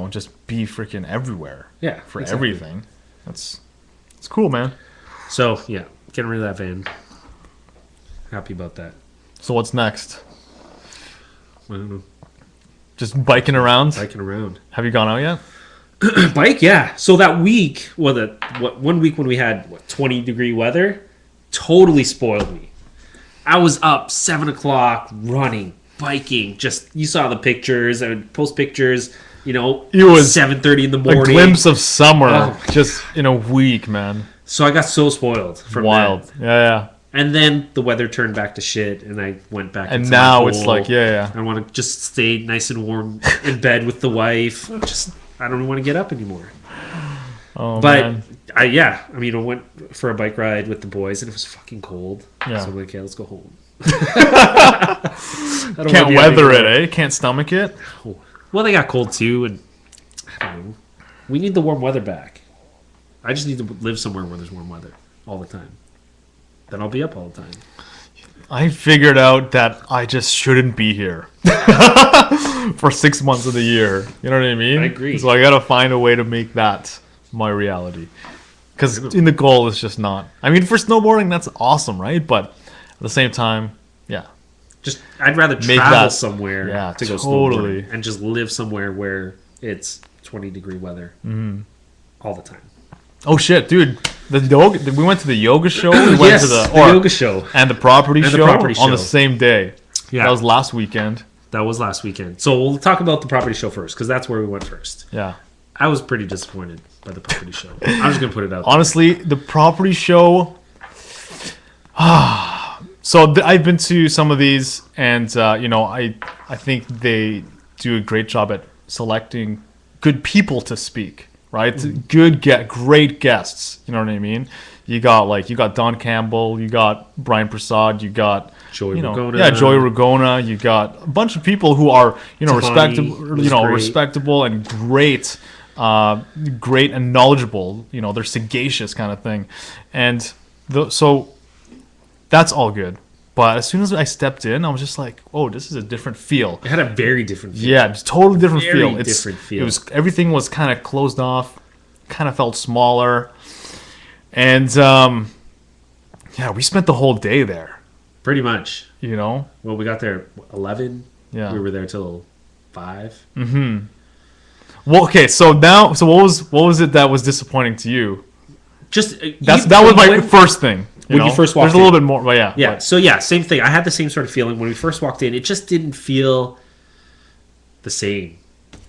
just be freaking everywhere yeah, for exactly. everything. It's cool, man. So yeah, getting rid of that van. Happy about that. So what's next? I don't know. Just biking around. Biking around. Have you gone out yet? Bike, yeah. So that week, 1 week when we had 20-degree weather, totally spoiled me. I was up 7 o'clock running, biking. Just you saw the pictures. I would post pictures. It was 7:30 in the A morning. glimpse of summer Oh my just in a week, man. So I got so spoiled from Wild. that. Yeah. And then the weather turned back to shit, and I went back. And into my now it's hole. like, yeah. I want to just stay nice and warm in bed with the wife. I don't want to get up anymore. Oh, But man. I went for a bike ride with the boys, and it was fucking cold. Yeah. So I'm like, yeah, let's go home. I don't Can't wanna be weather out it, eh? Can't stomach it. anymore. Well, they got cold too, and I don't know. We need the warm weather back. I just need to live somewhere where there's warm weather all the time. Then I'll be up all the time. I figured out that I just shouldn't be here for 6 months of the year. You know what I mean? I agree. So I gotta find a way to make that my reality. Because in the goal is just not. I mean, for snowboarding, that's awesome, right? But at the same time, yeah. Just I'd rather Make travel that- somewhere yeah, to go totally. snowboarding and just live somewhere where it's 20-degree weather all the time. Oh shit, dude! We went to the yoga show. We went Yes, to the or- yoga show. and the property And the show property on the show. same day. Yeah. That was last weekend. That was last weekend. So we'll talk about the property show first, because that's where we went first. Yeah. I was pretty disappointed by the property show. I'm just gonna put it out there. Honestly, the property show. I've been to some of these, and I think they do a great job at selecting good people to speak, right? Great guests. You know what I mean? You got Don Campbell, you got Brian Prasad, you got Joey Ragona. Yeah, Joey Ragona. You got a bunch of people who are respectable and great, great and knowledgeable. They're sagacious kind of thing, and so that's all good. But as soon as I stepped in, I was just like, "Oh, this is a different feel." It had a very different feel. Yeah, it's totally different Very feel. different feel. It was everything was kind of closed off, kind of felt smaller, and we spent the whole day there. Pretty much. Well, we got there at 11. Yeah. We were there till 5. Mm-hmm. Well, okay, so what was it that was disappointing to you? That was my first thing. When you first walked in. There's a little bit more, but yeah. Yeah, so same thing. I had the same sort of feeling when we first walked in. It just didn't feel the same.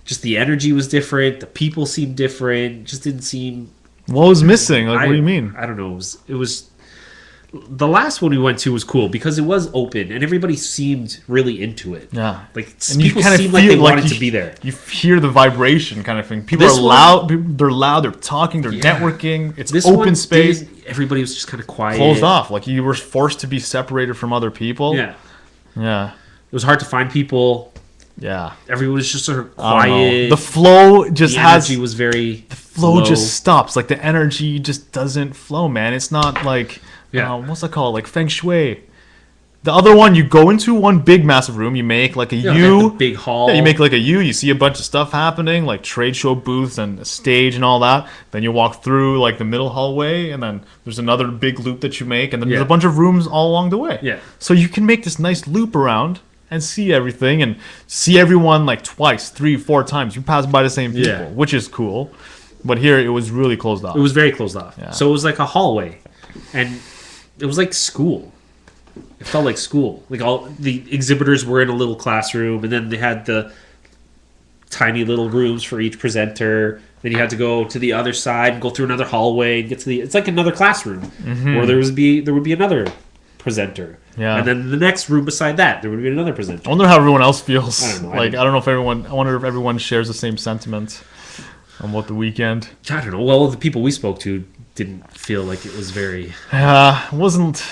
Just the energy was different. The people seemed different. Just didn't seem... What was missing? What do you mean? I don't know. It was the last one we went to was cool because it was open and everybody seemed really into it. Yeah. Like people seemed like they wanted to be there. You hear the vibration kind of thing. People are loud. They're loud. They're talking. They're networking. It's open space. Everybody was just kind of quiet. Closed off. Like you were forced to be separated from other people. Yeah. Yeah. It was hard to find people. Yeah. Everyone was just sort of quiet. The flow just the energy was very flow low. Just stops. Like the energy just doesn't flow, man. It's not like what's that called? Like feng shui. The other one, you go into one big massive room, you make like a U. Like the big hall. Yeah, you make like a U, you see a bunch of stuff happening, like trade show booths and a stage and all that. Then you walk through like the middle hallway, and then there's another big loop that you make, and then there's a bunch of rooms all along the way. Yeah. So you can make this nice loop around and see everything and see everyone like twice, 3, 4 times. You pass by the same people, which is cool. But here it was really closed off. It was very closed off. Yeah. So it was like a hallway. And it was like school. It felt like school. Like all the exhibitors were in a little classroom, and then they had the tiny little rooms for each presenter. Then you had to go to the other side and go through another hallway and get to it's like another classroom where there would be another presenter. Yeah. And then the next room beside that, there would be another presenter. I wonder how everyone else feels. I don't know. I don't know if I wonder if everyone shares the same sentiment on what the weekend. I don't know. Well, the people we spoke to didn't feel like it was very... It wasn't...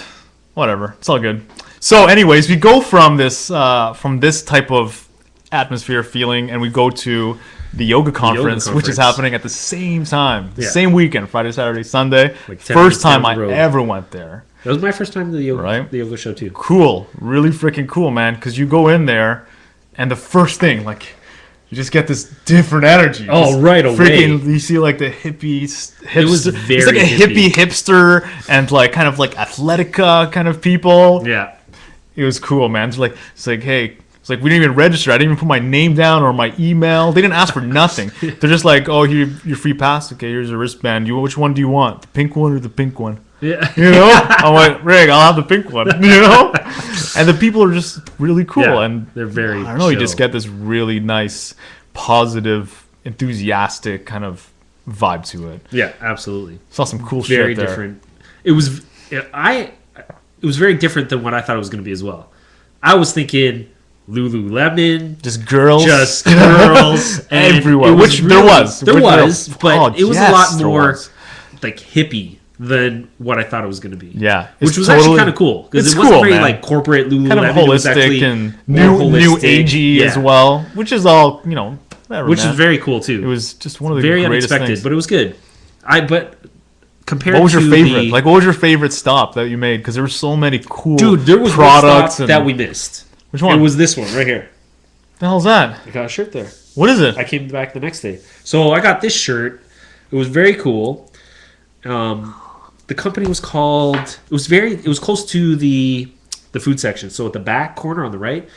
Whatever. It's all good. So anyways, we go from this type of atmosphere feeling, and we go to the yoga conference, which is happening at the same time. The same weekend, Friday, Saturday, Sunday. Like first time I ever went there. That was my first time to the yoga show too. Cool. Really freaking cool, man. Because you go in there, and the first thing, like... You just get this different energy. Oh, right away. You see like the hippies. It was very it's like a hippie hipster and like kind of like Athletica kind of people. Yeah. It was cool, man. It's like, hey, it's like we didn't even register. I didn't even put my name down or my email. They didn't ask for nothing. They're just like, oh, your free pass. Okay, here's a wristband. Which one do you want? The pink one or the pink one? Yeah. I'm like, Rig, I'll have the pink one. And the people are just really cool, and they're very. I don't know. You just get this really nice, positive, enthusiastic kind of vibe to it. Yeah, absolutely. Saw some cool very shit there. Different. It was very different than what I thought it was going to be as well. I was thinking Lululemon, just girls, and everywhere. Which there was, but it was a lot more like hippie than what I thought it was going to be. Yeah, which was actually kind of cool because it wasn't very like corporate Lululemon. Kind of holistic and new agey as well, which is all whatever, which is very cool too. It was just one of the very greatest unexpected, things. but it was good. But compared what was your to favorite? What was your favorite stop that you made? Because there were so many cool there was products one stop that we missed. Which one? It was this one right here. The hell's that? I got a shirt there. What is it? I came back the next day, so I got this shirt. It was very cool. The company was called. It was close to the food section. So at the back corner on the right,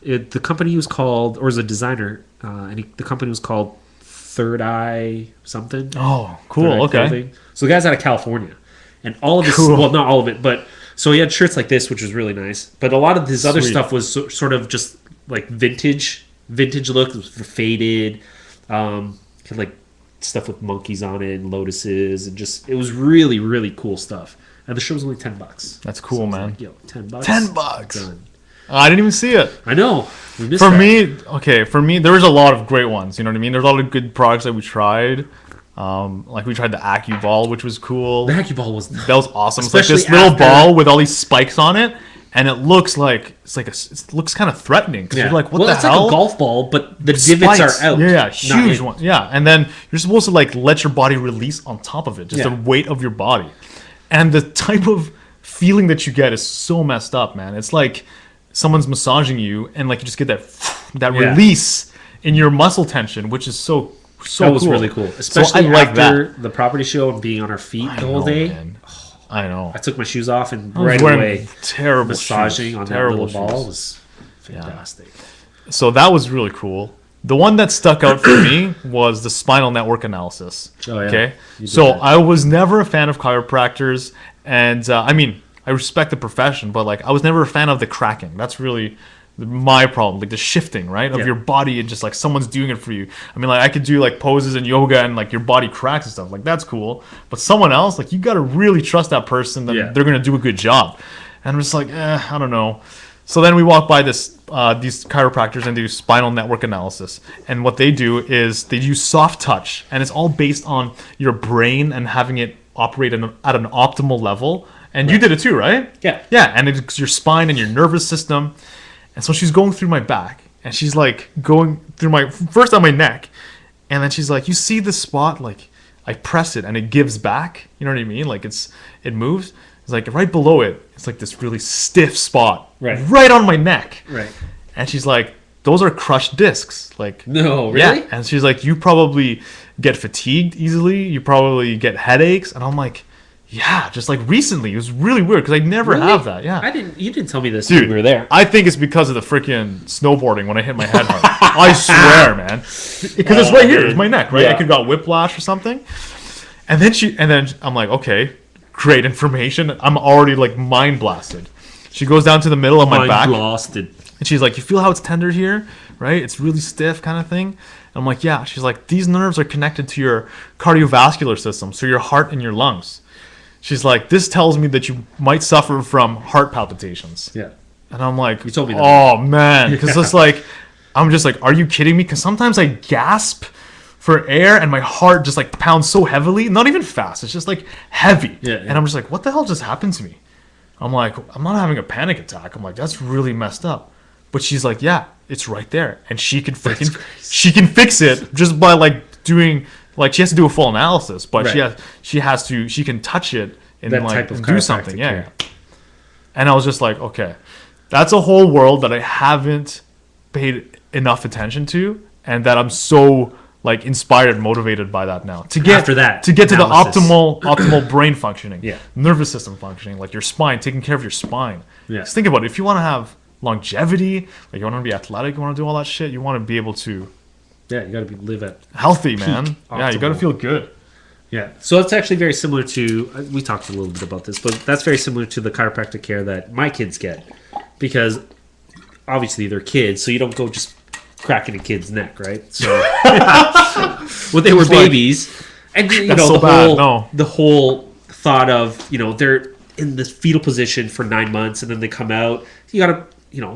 the company was called, or as a designer, the company was called Third Eye something. Oh, cool. Okay. Clothing. So the guy's out of California, and all of this. Cool. Well, not all of it, but so he had shirts like this, which was really nice. But a lot of his other stuff was sort of just like vintage look. It was faded, had like stuff with monkeys on it and lotuses, and just it was really, really cool stuff. And the show was only $10. That's cool, man. Like, $10. $10. Done. I didn't even see it. I know. We missed For me, there was a lot of great ones. You know what I mean? There's a lot of good products that we tried. Like we tried the Acu ball, which was cool. The Hacky Ball was That was awesome. It's like Especially this little after- ball with all these spikes on it, and it looks like it looks kind of threatening because you're like, what the it's hell? like a golf ball, but the divots Spikes. are out. Yeah, not huge in. one. Yeah, and then you're supposed to like let your body release on top of it, just Yeah. the weight of your body, and the type of feeling that you get is so messed up, man. It's like someone's massaging you, and like you just get that Yeah. release in your muscle tension, which is so That was cool. really cool, especially I like after the property show and being on our feet the whole know, day. man. I know. I took my shoes off and I was right wearing away terrible massaging shoes. on Terrible that little ball shoes. was fantastic. So that was really cool. The one that stuck out for me was the spinal network analysis. Oh, yeah. Okay. You did So that. I was never a fan of chiropractors, and I mean, I respect the profession, but like I was never a fan of the cracking. That's really my problem, like the shifting, right, of Yeah. your body, and just like someone's doing it for you. I mean, like I could do like poses in yoga and like your body cracks and stuff, like that's cool. But someone else, like you got to really trust that person that Yeah. they're gonna do a good job. And I'm just like, I don't know. So then we walk by these chiropractors and do spinal network analysis, and what they do is they use soft touch, and it's all based on your brain and having it operate at an optimal level. And you did it too, right? Yeah. Yeah, and it's your spine and your nervous system. And so she's going through my back, and she's like going through first on my neck, and then she's like, you see this spot? Like I press it and it gives back. You know what I mean? Like it moves. It's like right below it, it's like this really stiff spot, right on my neck. Right. And she's like, those are crushed discs. Like No, really? yeah. And she's like, you probably get fatigued easily. You probably get headaches. And I'm like, yeah, just like recently. It was really weird because I never Really? have that. Yeah. You didn't tell me this Dude, when we were there. I think it's because of the freaking snowboarding when I hit my head hard. I swear, man. Because it's right here. It's my neck, right? Yeah. I could got whiplash or something. And then I'm like, okay, great information. I'm already like mind blasted. She goes down to the middle of my back. Blasted. And she's like, you feel how it's tender here, right? It's really stiff kind of thing. And I'm like, yeah. She's like, these nerves are connected to your cardiovascular system, so your heart and your lungs. She's like, this tells me that you might suffer from heart palpitations. Yeah. And I'm like, You told me that. oh, man. Because it's like, I'm just like, are you kidding me? Because sometimes I gasp for air and my heart just like pounds so heavily. Not even fast. It's just like heavy. Yeah, yeah. And I'm just like, what the hell just happened to me? I'm like, I'm not having a panic attack. I'm like, that's really messed up. But she's like, yeah, it's right there. And she can freaking, she can fix it just by like doing, like she has to do a full analysis, but Right. she can touch it and That like type of and do something. chiropractic Yeah. care. And I was just like, okay, that's a whole world that I haven't paid enough attention to, and that I'm so like inspired and motivated by that now. To get After that to get analysis. to the optimal brain functioning, Yeah. nervous system functioning, like your spine, taking care of your spine. Yeah. Just think about it. If you want to have longevity, like you want to be athletic, you want to do all that shit, you want to be able to Yeah, you got to live at. healthy, man. Yeah, you got to optimal. feel good. Yeah. So it's actually very similar to. We talked a little bit about this, but that's very similar to the chiropractic care that my kids get, because obviously they're kids, so you don't go just cracking a kid's neck, right? So when they were It's like- babies, and you That's know so the bad, whole no. the whole thought of they're in the fetal position for 9 months, and then they come out. You gotta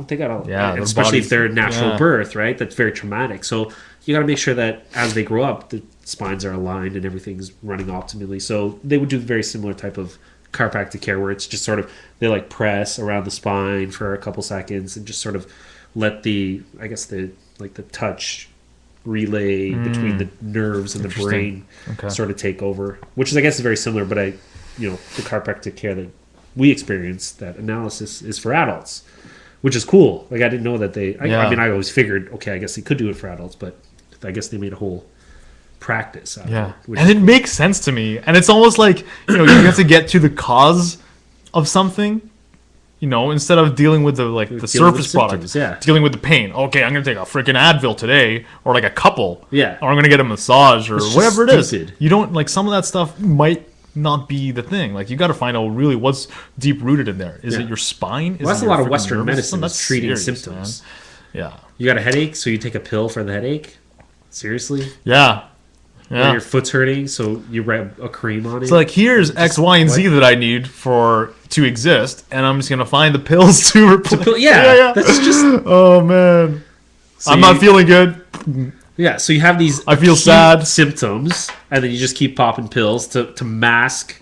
they gotta Yeah, their especially if bodies- they're natural yeah. birth, right? That's very traumatic. So you gotta make sure that as they grow up, the spines are aligned and everything's running optimally. So they would do very similar type of chiropractic care where it's just sort of they like press around the spine for a couple seconds and just sort of let the touch relay between the nerves and the brain Okay. sort of take over, which is I guess is very similar, but the chiropractic care that we experience, that analysis is for adults, which is cool. Like I didn't know that I Yeah. mean I always figured, okay, I guess they could do it for adults, but I guess they made a whole practice out of Yeah, it. Which and it makes sense to me. And it's almost like you have to get to the cause of something, instead of dealing with the Dealing with surface product, symptoms, yeah. dealing with the pain. Okay, I'm gonna take a freaking Advil today, or like a couple, Yeah. or I'm gonna get a massage or It's just whatever it is. stupid. You don't like some of that stuff might not be the thing. Like you got to find out really what's deep rooted in there. Is Yeah. it your spine? Is Well, that's it a your lot of freaking Western nervous medicine system? that's treating serious, symptoms. man. You got a headache, so you take a pill for the headache? Seriously? Yeah, Or yeah. your foot's hurting, so you rub a cream on it? It's like here's X, Y, and Z that I need to exist, and I'm just gonna find the pills to replace. yeah, that's just Oh man, So I'm you- not feeling good. Yeah, so you have these I feel acute sad. symptoms, and then you just keep popping pills to mask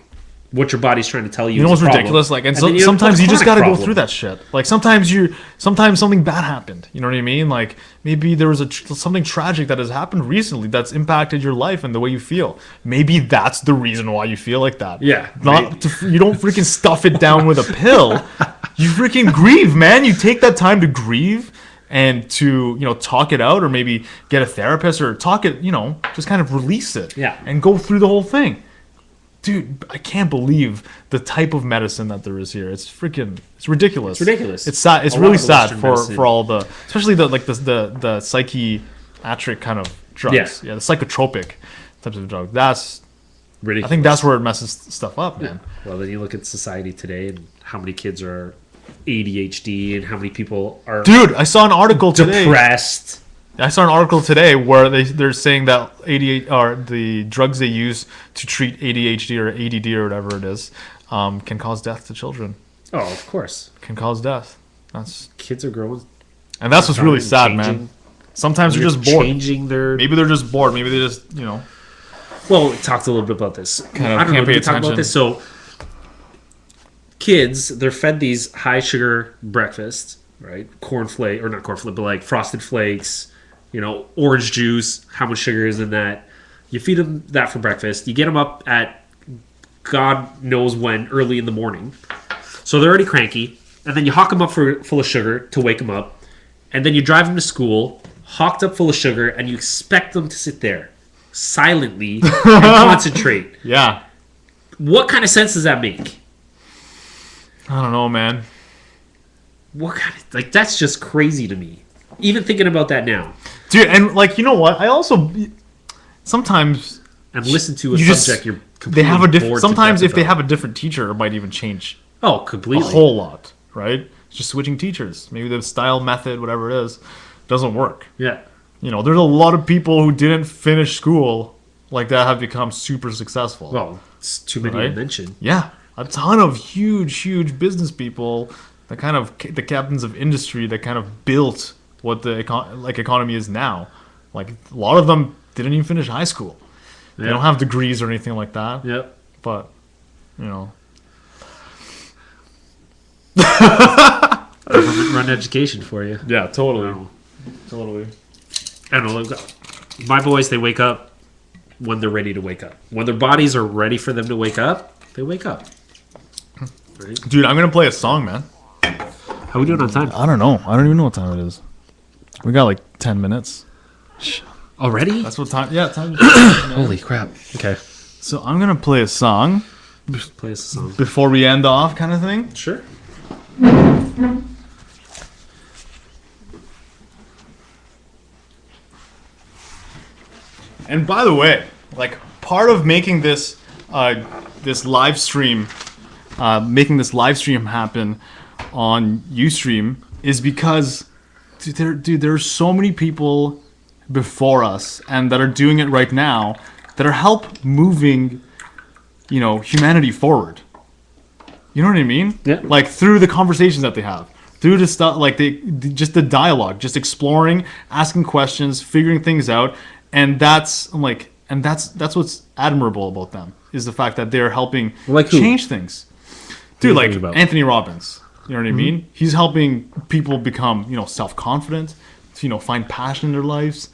what your body's trying to tell you. You know is what's a problem. ridiculous? Like, and then you have sometimes a you just chronic got to go problem. through that shit. Like, sometimes something bad happened. You know what I mean? Like, maybe there was something tragic that has happened recently that's impacted your life and the way you feel. Maybe that's the reason why you feel like that. Yeah, You don't freaking stuff it down with a pill. You freaking grieve, man. You take that time to grieve and to, talk it out, or maybe get a therapist, or talk it, just kind of release it. Yeah. And go through the whole thing. Dude, I can't believe the type of medicine that there is here. It's ridiculous. It's ridiculous. It's sad. It's A lot really of the sad Western for medicine. all the, especially the psychiatric kind of drugs. Yeah. The psychotropic types of drugs. I Ridiculous. think that's where it messes stuff up, man. Well, then you look at society today and how many kids are ADHD and how many people are Dude, I saw an article today. depressed. I saw an article today where they're saying that the drugs they use to treat ADHD or ADD or whatever it is can cause death to children. Oh, of course. Can cause death. Kids are growing. And that's what's really sad, changing. man. Sometimes they're You're just bored. changing their. Maybe they're just bored. Maybe they just, Well, we talked a little bit about this. Kind of I don't know. can't Did pay we talk about attention. this? So, kids, they're fed these high sugar breakfasts, right? Cornflake, or not cornflake, but like Frosted Flakes, orange juice. How much sugar is in that? You feed them that for breakfast. You get them up at God knows when, early in the morning. So they're already cranky. And then you hawk them up full of sugar to wake them up. And then you drive them to school, hawked up full of sugar, and you expect them to sit there silently and concentrate. yeah. What kind of sense does that make? I don't know, man. What kind of, that's just crazy to me. Even thinking about that now. Dude, and you know what? I also sometimes And listen to a You just- subject you're they completely have a different. bored to Sometimes death if they about. have a different teacher, it might even change Oh, a completely. whole lot, right? It's just switching teachers. Maybe the style, method, whatever it is, doesn't work. Yeah. There's a lot of people who didn't finish school like that have become super successful. Well, it's too many Right? to mention. Yeah, a ton of huge business people, the kind of the captains of industry that kind of built what the economy is now. Like, a lot of them didn't even finish high school. They Yeah. don't have degrees or anything like that. Yep. But Government-run education for you. yeah, totally, Wow. totally. I don't know. My boys, they wake up when they're ready to wake up. When their bodies are ready for them to wake up, they wake up. Right? Dude, I'm gonna play a song, man. How we doing on time? I don't know. I don't even know what time it is. We got like 10 minutes. Already? That's what time. Yeah, time. Holy crap. Okay. So I'm gonna play a song Play us a song. before we end off, kind of thing. Sure. And by the way, part of making this this live stream, happen on Ustream is because there's so many people before us and that are doing it right now that are help moving, humanity forward. You know what I mean? Yeah. Like, through the conversations that they have, through the stuff, just the dialogue, just exploring, asking questions, figuring things out, and that's what's admirable about them, is the fact that they're helping Like who? change things. Dude, Who are you like thinking about? Anthony Robbins. You know what I mean? He's helping people become, self-confident, to, find passion in their lives,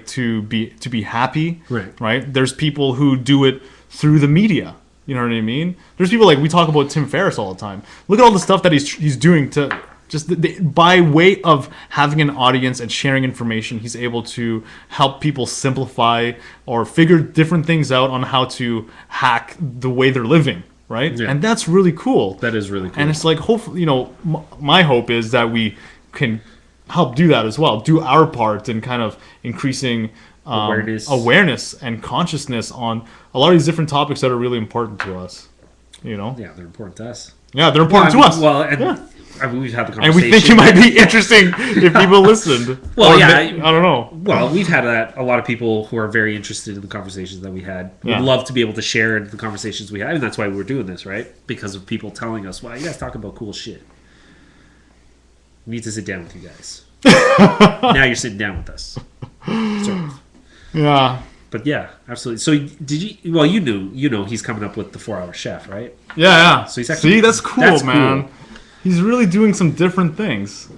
to be happy. Right. There's people who do it through the media. You know what I mean? There's people we talk about Tim Ferriss all the time. Look at all the stuff that he's doing to just by way of having an audience and sharing information, he's able to help people simplify or figure different things out on how to hack the way they're living, right? Yeah. And that's really cool. That is really cool. And it's hopefully, my hope is that we can help do that as well, do our part in kind of increasing awareness and consciousness on a lot of these different topics that are really important to us. Yeah, they're important to us. Yeah, they're important to us. Well, and Yeah. we've had the conversation. And we think it might be interesting if people listened. Well, Or yeah, I don't know. Well, we've had a lot of people who are very interested in the conversations that we had. Yeah. We'd love to be able to share in the conversations we had, and that's why we're doing this, right? Because of people telling us, "Well, you guys talk about cool shit." We need to sit down with you guys. Now you're sitting down with us. So, Yeah. But yeah, absolutely. So did you? Well, you know, he's coming up with the 4 Hour Chef, right? Yeah. So he's actually- See, that's cool, that's man. cool. He's really doing some different things.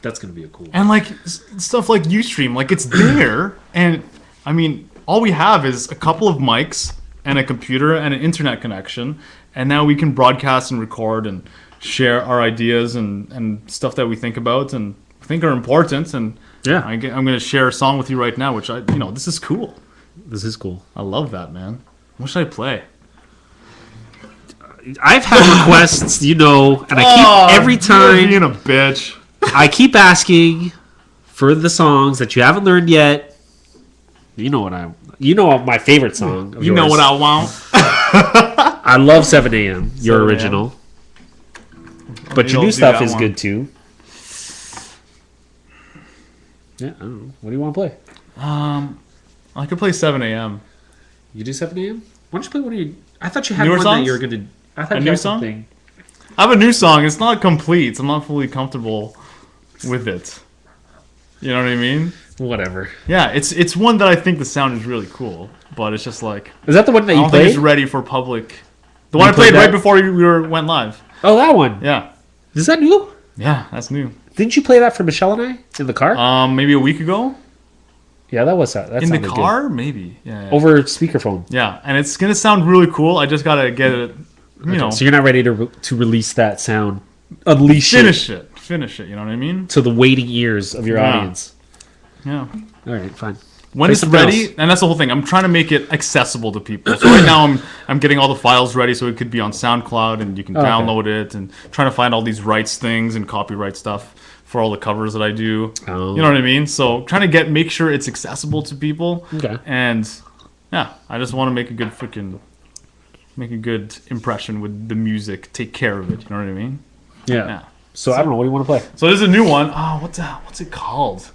That's gonna be a cool. And like stuff like Ustream, like it's there. And I mean, all we have is a couple of mics and a computer and an internet connection. And now we can broadcast and record and share our ideas and stuff that we think about and think are important. And Yeah. I'm going to share a song with you right now, which this is cool. This is cool. I love that, man. What should I play? I've had requests, you know, and I keep every You're time being a bitch. I keep asking for the songs that you haven't learned yet. You know my favorite song. Of You know yours. what I want. I love 7 a.m. Your 7 a.m. original, but You your don't new do stuff that is one. good too. Yeah, I don't know. What do you want to play? I could play 7 a.m. You do 7 a.m. Why don't you play one of your? I thought you had Newer one songs? that you were gonna. I thought A you new had song? something. I have a new song. It's not complete. I'm not fully comfortable with it. You know what I mean? Whatever. Yeah, it's one that I think the sound is really cool, but it's just like Is that the one that I you don't think played? it's ready for public. The one I played played right that? before went live. Oh, that one. Yeah, Is that new? yeah, that's new. Didn't you play that for Michelle and I in the car? Maybe a week ago Yeah, that was that. in the sounded good. car, maybe. Yeah, yeah. Over speakerphone. Yeah, and it's gonna sound really cool. I just gotta get it. You know, So you're not ready to release that sound, unleash finish it. You know what I mean? to the waiting ears of your Yeah. audience. Yeah. All right, fine. When Play it's something ready, else. and that's the whole thing. I'm trying to make it accessible to people. So right now, I'm getting all the files ready, so it could be on SoundCloud, and you can okay. download it. And trying to find all these rights things and copyright stuff for all the covers that I do. Oh. You know what I mean? So trying to make sure it's accessible to people. Okay. And yeah, I just want to make a good impression with the music. Take care of it. You know what I mean? Yeah. Yeah. So I don't know. What do you want to play? So there's a new one. Oh, what's it called?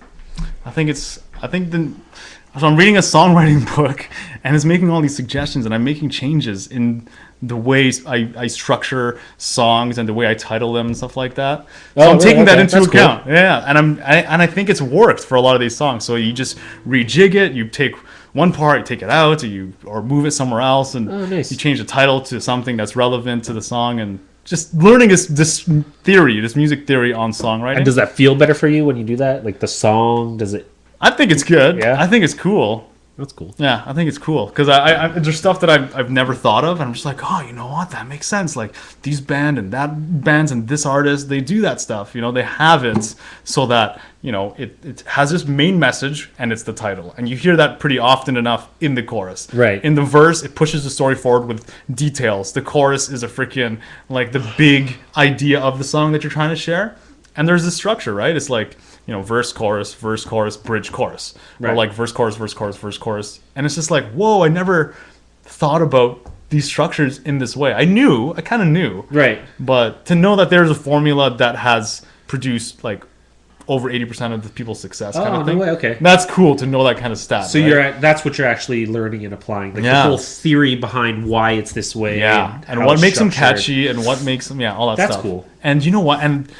So I'm reading a songwriting book, and it's making all these suggestions, and I'm making changes in the ways I structure songs and the way I title them and stuff like that. So Oh, I'm taking that okay. into That's cool. account. Yeah, and I think it's worked for a lot of these songs. So you just rejig it, you take one part, you take it out, or move it somewhere else, and Oh, nice. you change the title to something that's relevant to the song, and just learning this music theory on songwriting. And does that feel better for you when you do that? Like the song, does it? I think it's good. Yeah? I think it's cool. That's cool. Yeah, I think it's cool because I there's stuff that I've never thought of, and I'm just like, oh, you know what, that makes sense. Like these bands and this artist, they do that stuff. You know, they have it so that it has this main message and it's the title, and you hear that pretty often enough in the chorus. Right. In the verse, it pushes the story forward with details. The chorus is a freaking like the big idea of the song that you're trying to share, and there's this structure, right? It's like, verse, chorus, bridge, chorus. Or Right. like verse, chorus, verse, chorus. And it's just like, whoa, I never thought about these structures in this way. I kind of knew. Right. But to know that there's a formula that has produced like over 80% of the people's success kind Oh, of no thing. way, okay. That's cool to know that kind of stat. So right? that's what you're actually learning and applying, like the Yeah. whole theory behind why it's this way. Yeah. And how what it's makes them structured. catchy and what makes them, all that That's stuff. cool. And you know what? And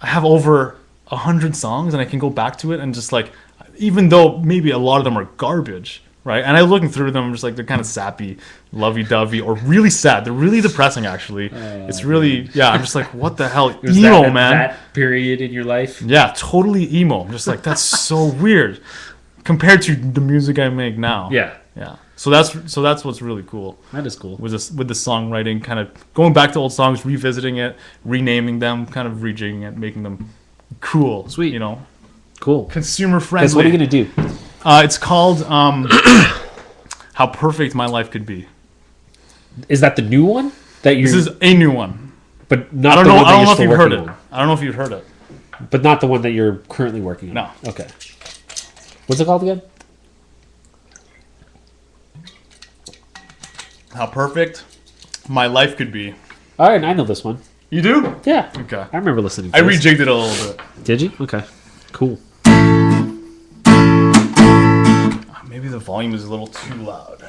I have over 100 songs, and I can go back to it and just like, even though maybe a lot of them are garbage, right? And I'm looking through them, I'm just like, they're kind of sappy, lovey-dovey, or really sad. They're really depressing, actually. It's really, I'm just like, what the hell? Was Emo, that, man. that period in your life? Yeah, totally emo. I'm just like, that's so weird compared to the music I make now. Yeah. Yeah. So that's what's really cool. That is cool. With the songwriting, kind of going back to old songs, revisiting it, renaming them, kind of rejigging it, making them cool. Sweet. Cool. Consumer friendly. Guys, what are you going to do? It's called How Perfect My Life Could Be. Is that the new one? That you This is a new one. but not I don't the know. one that I don't you're know if still you've heard working it. on. I don't know if you've heard it. But not the one that you're currently working on. No. Okay. What's it called again? How perfect my life could be. All right, I know this one. You do? Yeah. Okay. I remember listening to I this. rejigged it a little bit. Did you? Okay. Cool. Maybe the volume is a little too loud.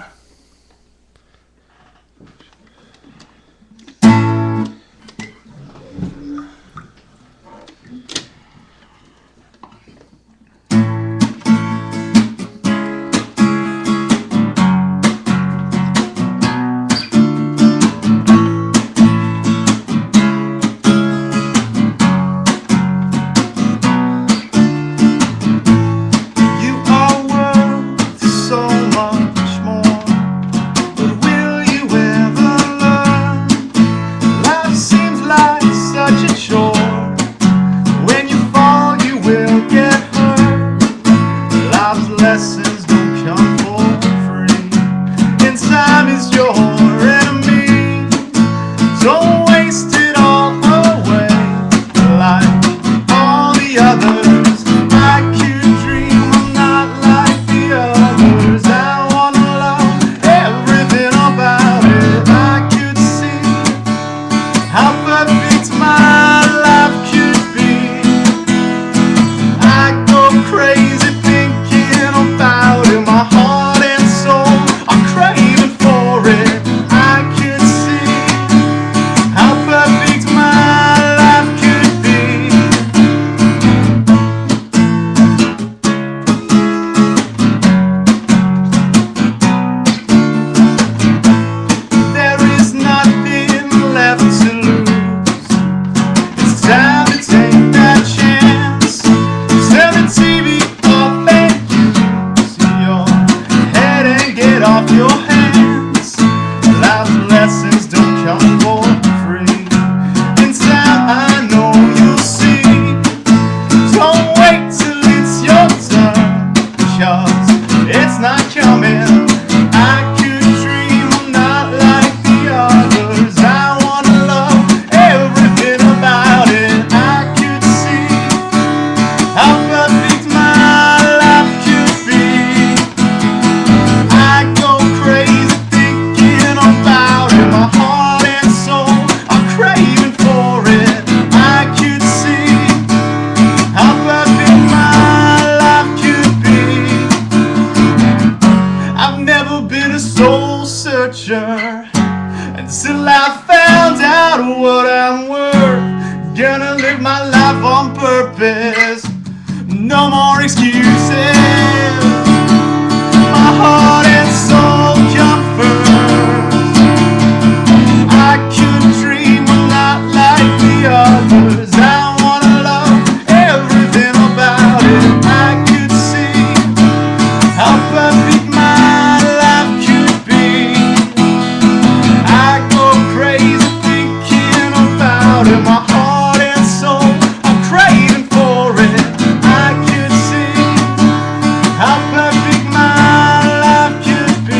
Don't waste it all away like all the others. I could dream I'm not like the others. I wanna love everything about it. I could see how perfect my life could be. I go crazy thinking about it. My heart and soul are craving for it. I could see how perfect my life could be. There is nothing left to lose. It's time to take that chance. Turn the TV off and use your head and get off your hands. Life's lessons don't come for free. In time I know you'll see. Don't wait till it's your turn, 'cause it's not coming. I could dream I'm not like the others. I wanna love everything about it. I could see how perfect my life could be. I go crazy thinking about it. My heart and soul are craving for it. I could see how perfect my life could be. I've never been a soul searcher until I found out what I'm worth. Gonna live my life on purpose. No more excuses. My heart and soul come first. I could dream I'm not like the others. I wanna love everything about it. I could see how perfect my life could be. I go crazy thinking about it. My heart and soul are craving for it. I could see how perfect my life could be.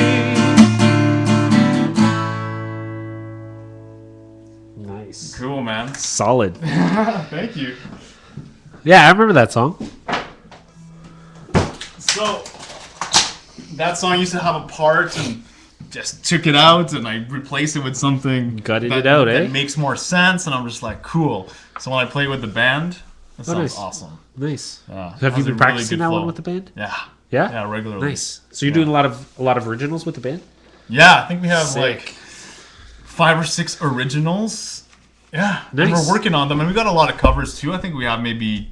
Nice. Cool, man. Solid. Thank you. Yeah, I remember that song. So that song used to have a part and just took it out and I replaced it with something Gutted that, it out, that eh? makes more sense, and I'm just like, cool. So when I play with the band, that sounds nice. awesome. Nice. Yeah, Have has you a been really practicing good that flow. one with the band? Yeah, Yeah. yeah, regularly. Nice. So you're Yeah. doing a lot of originals with the band? Yeah, I think we have Sick. like 5 or 6 originals. Yeah, and Nice. we're working on them, and we got a lot of covers too. I think we have maybe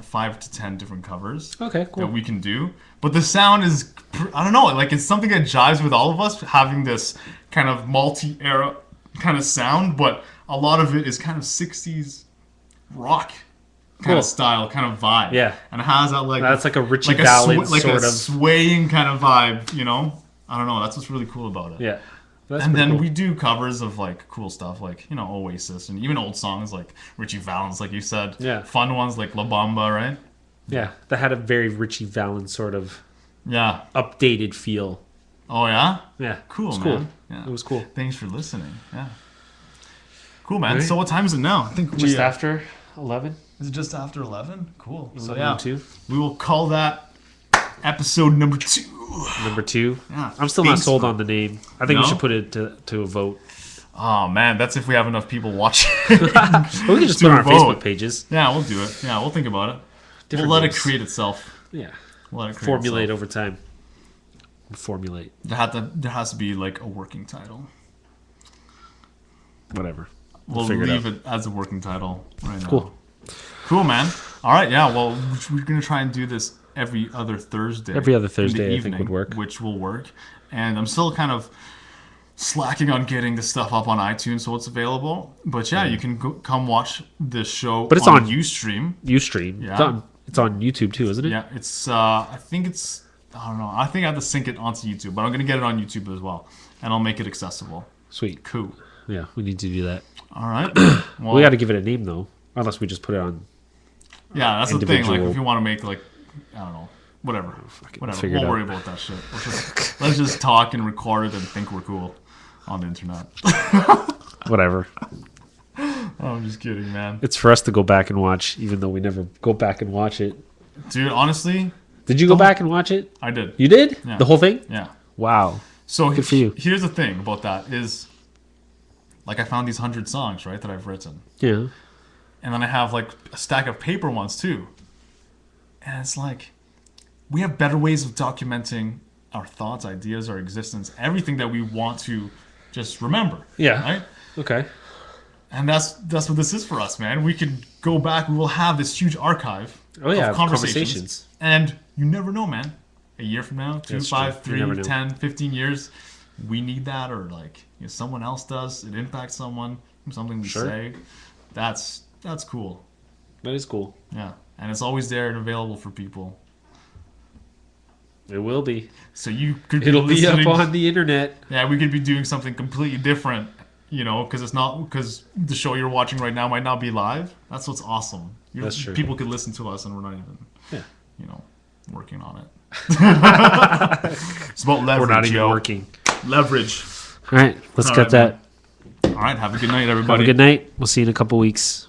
5 to 10 different covers Okay, cool. that we can do. But the sound is, I don't know, like it's something that jives with all of us, having this kind of multi-era kind of sound, but a lot of it is kind of 60s rock kind Cool. of style, kind of vibe. Yeah. And it has that like... That's like a Richie like a Valens like sort a of. swaying kind of vibe, you know? I don't know, that's what's really cool about it. Yeah. That's And pretty then cool. we do covers of like cool stuff like, you know, Oasis, and even old songs like Richie Valens, like you said. Yeah. Fun ones like La Bamba, right? Yeah, that had a very Richie Valens sort of Yeah. updated feel. Oh yeah? Yeah. Cool, It was man. cool. Yeah. It was cool. Thanks for listening. Yeah. Cool, man. Right. So what time is it now? I think Just we, after 11? Is it just after 11? Cool. So 11 yeah, 2. we will call that episode number 2. Number 2. Yeah. I'm still not Thanks sold for- on the name. I think No? we should put it to a vote. Oh man, that's if we have enough people watching. But we can just To put it on our vote. Facebook pages. Yeah, we'll do it. Yeah, we'll think about it. Different we'll let names. it create itself. Yeah. We'll let it create Formulate itself. over time. Formulate. There has to be like a working title. Whatever. We'll figure it leave out. it as a working title right now. Cool. Cool, man. All right, yeah. Well, we're gonna try and do this every other Thursday. Every other in the Thursday, I think, evening, would work. Which will work. And I'm still kind of slacking on getting the stuff up on iTunes so it's available. But yeah, you can come watch this show. But it's on- Ustream. Ustream. Yeah. It's on YouTube too, isn't it? Yeah, it's. I think it's. I don't know. I think I have to sync it onto YouTube, but I'm gonna get it on YouTube as well, and I'll make it accessible. Sweet. Cool. Yeah, we need to do that. All right. Well, We got to give it a name though, unless we just put it on. yeah, that's the thing. Like, individual- if you want to make like, I don't know, whatever, whatever. figure it We'll out. worry about that shit. Let's just talk and record it and think we're cool. on the internet. Whatever. I'm just kidding, man. It's for us to go back and watch, even though we never go back and watch it. Dude, honestly, Did you go back and watch it? I did. You did? Yeah. The whole thing? Yeah. Wow. So Good for you. Here's the thing about that is, like, I found these 100 songs, right, that I've written. Yeah. And then I have, like, a stack of paper ones, too. And it's like, we have better ways of documenting our thoughts, ideas, our existence, everything that we want to just remember. Yeah. Right? Okay. And that's what this is for us, man. We can go back. We will have this huge archive Oh, yeah. of conversations. And you never know, man. A year from now, 2, That's 5, true. You never 3, know. 10, 15 years, we need that, or like, you know, someone else does. It impacts someone. Something we Sure. say. That's cool. That is cool. Yeah. And it's always there and available for people. It will be. So you could It'll be up listening- on the internet. Yeah, we could be doing something completely different, you know, because the show you're watching right now might not be live. That's what's awesome. That's true. People could listen to us, and we're not even, Yeah. you know, working on it. It's about leverage. We're not even yo. working. Leverage. All right. Let's All cut right, man. that. All right. Have a good night, Have everybody. a good night. We'll see you in a couple weeks.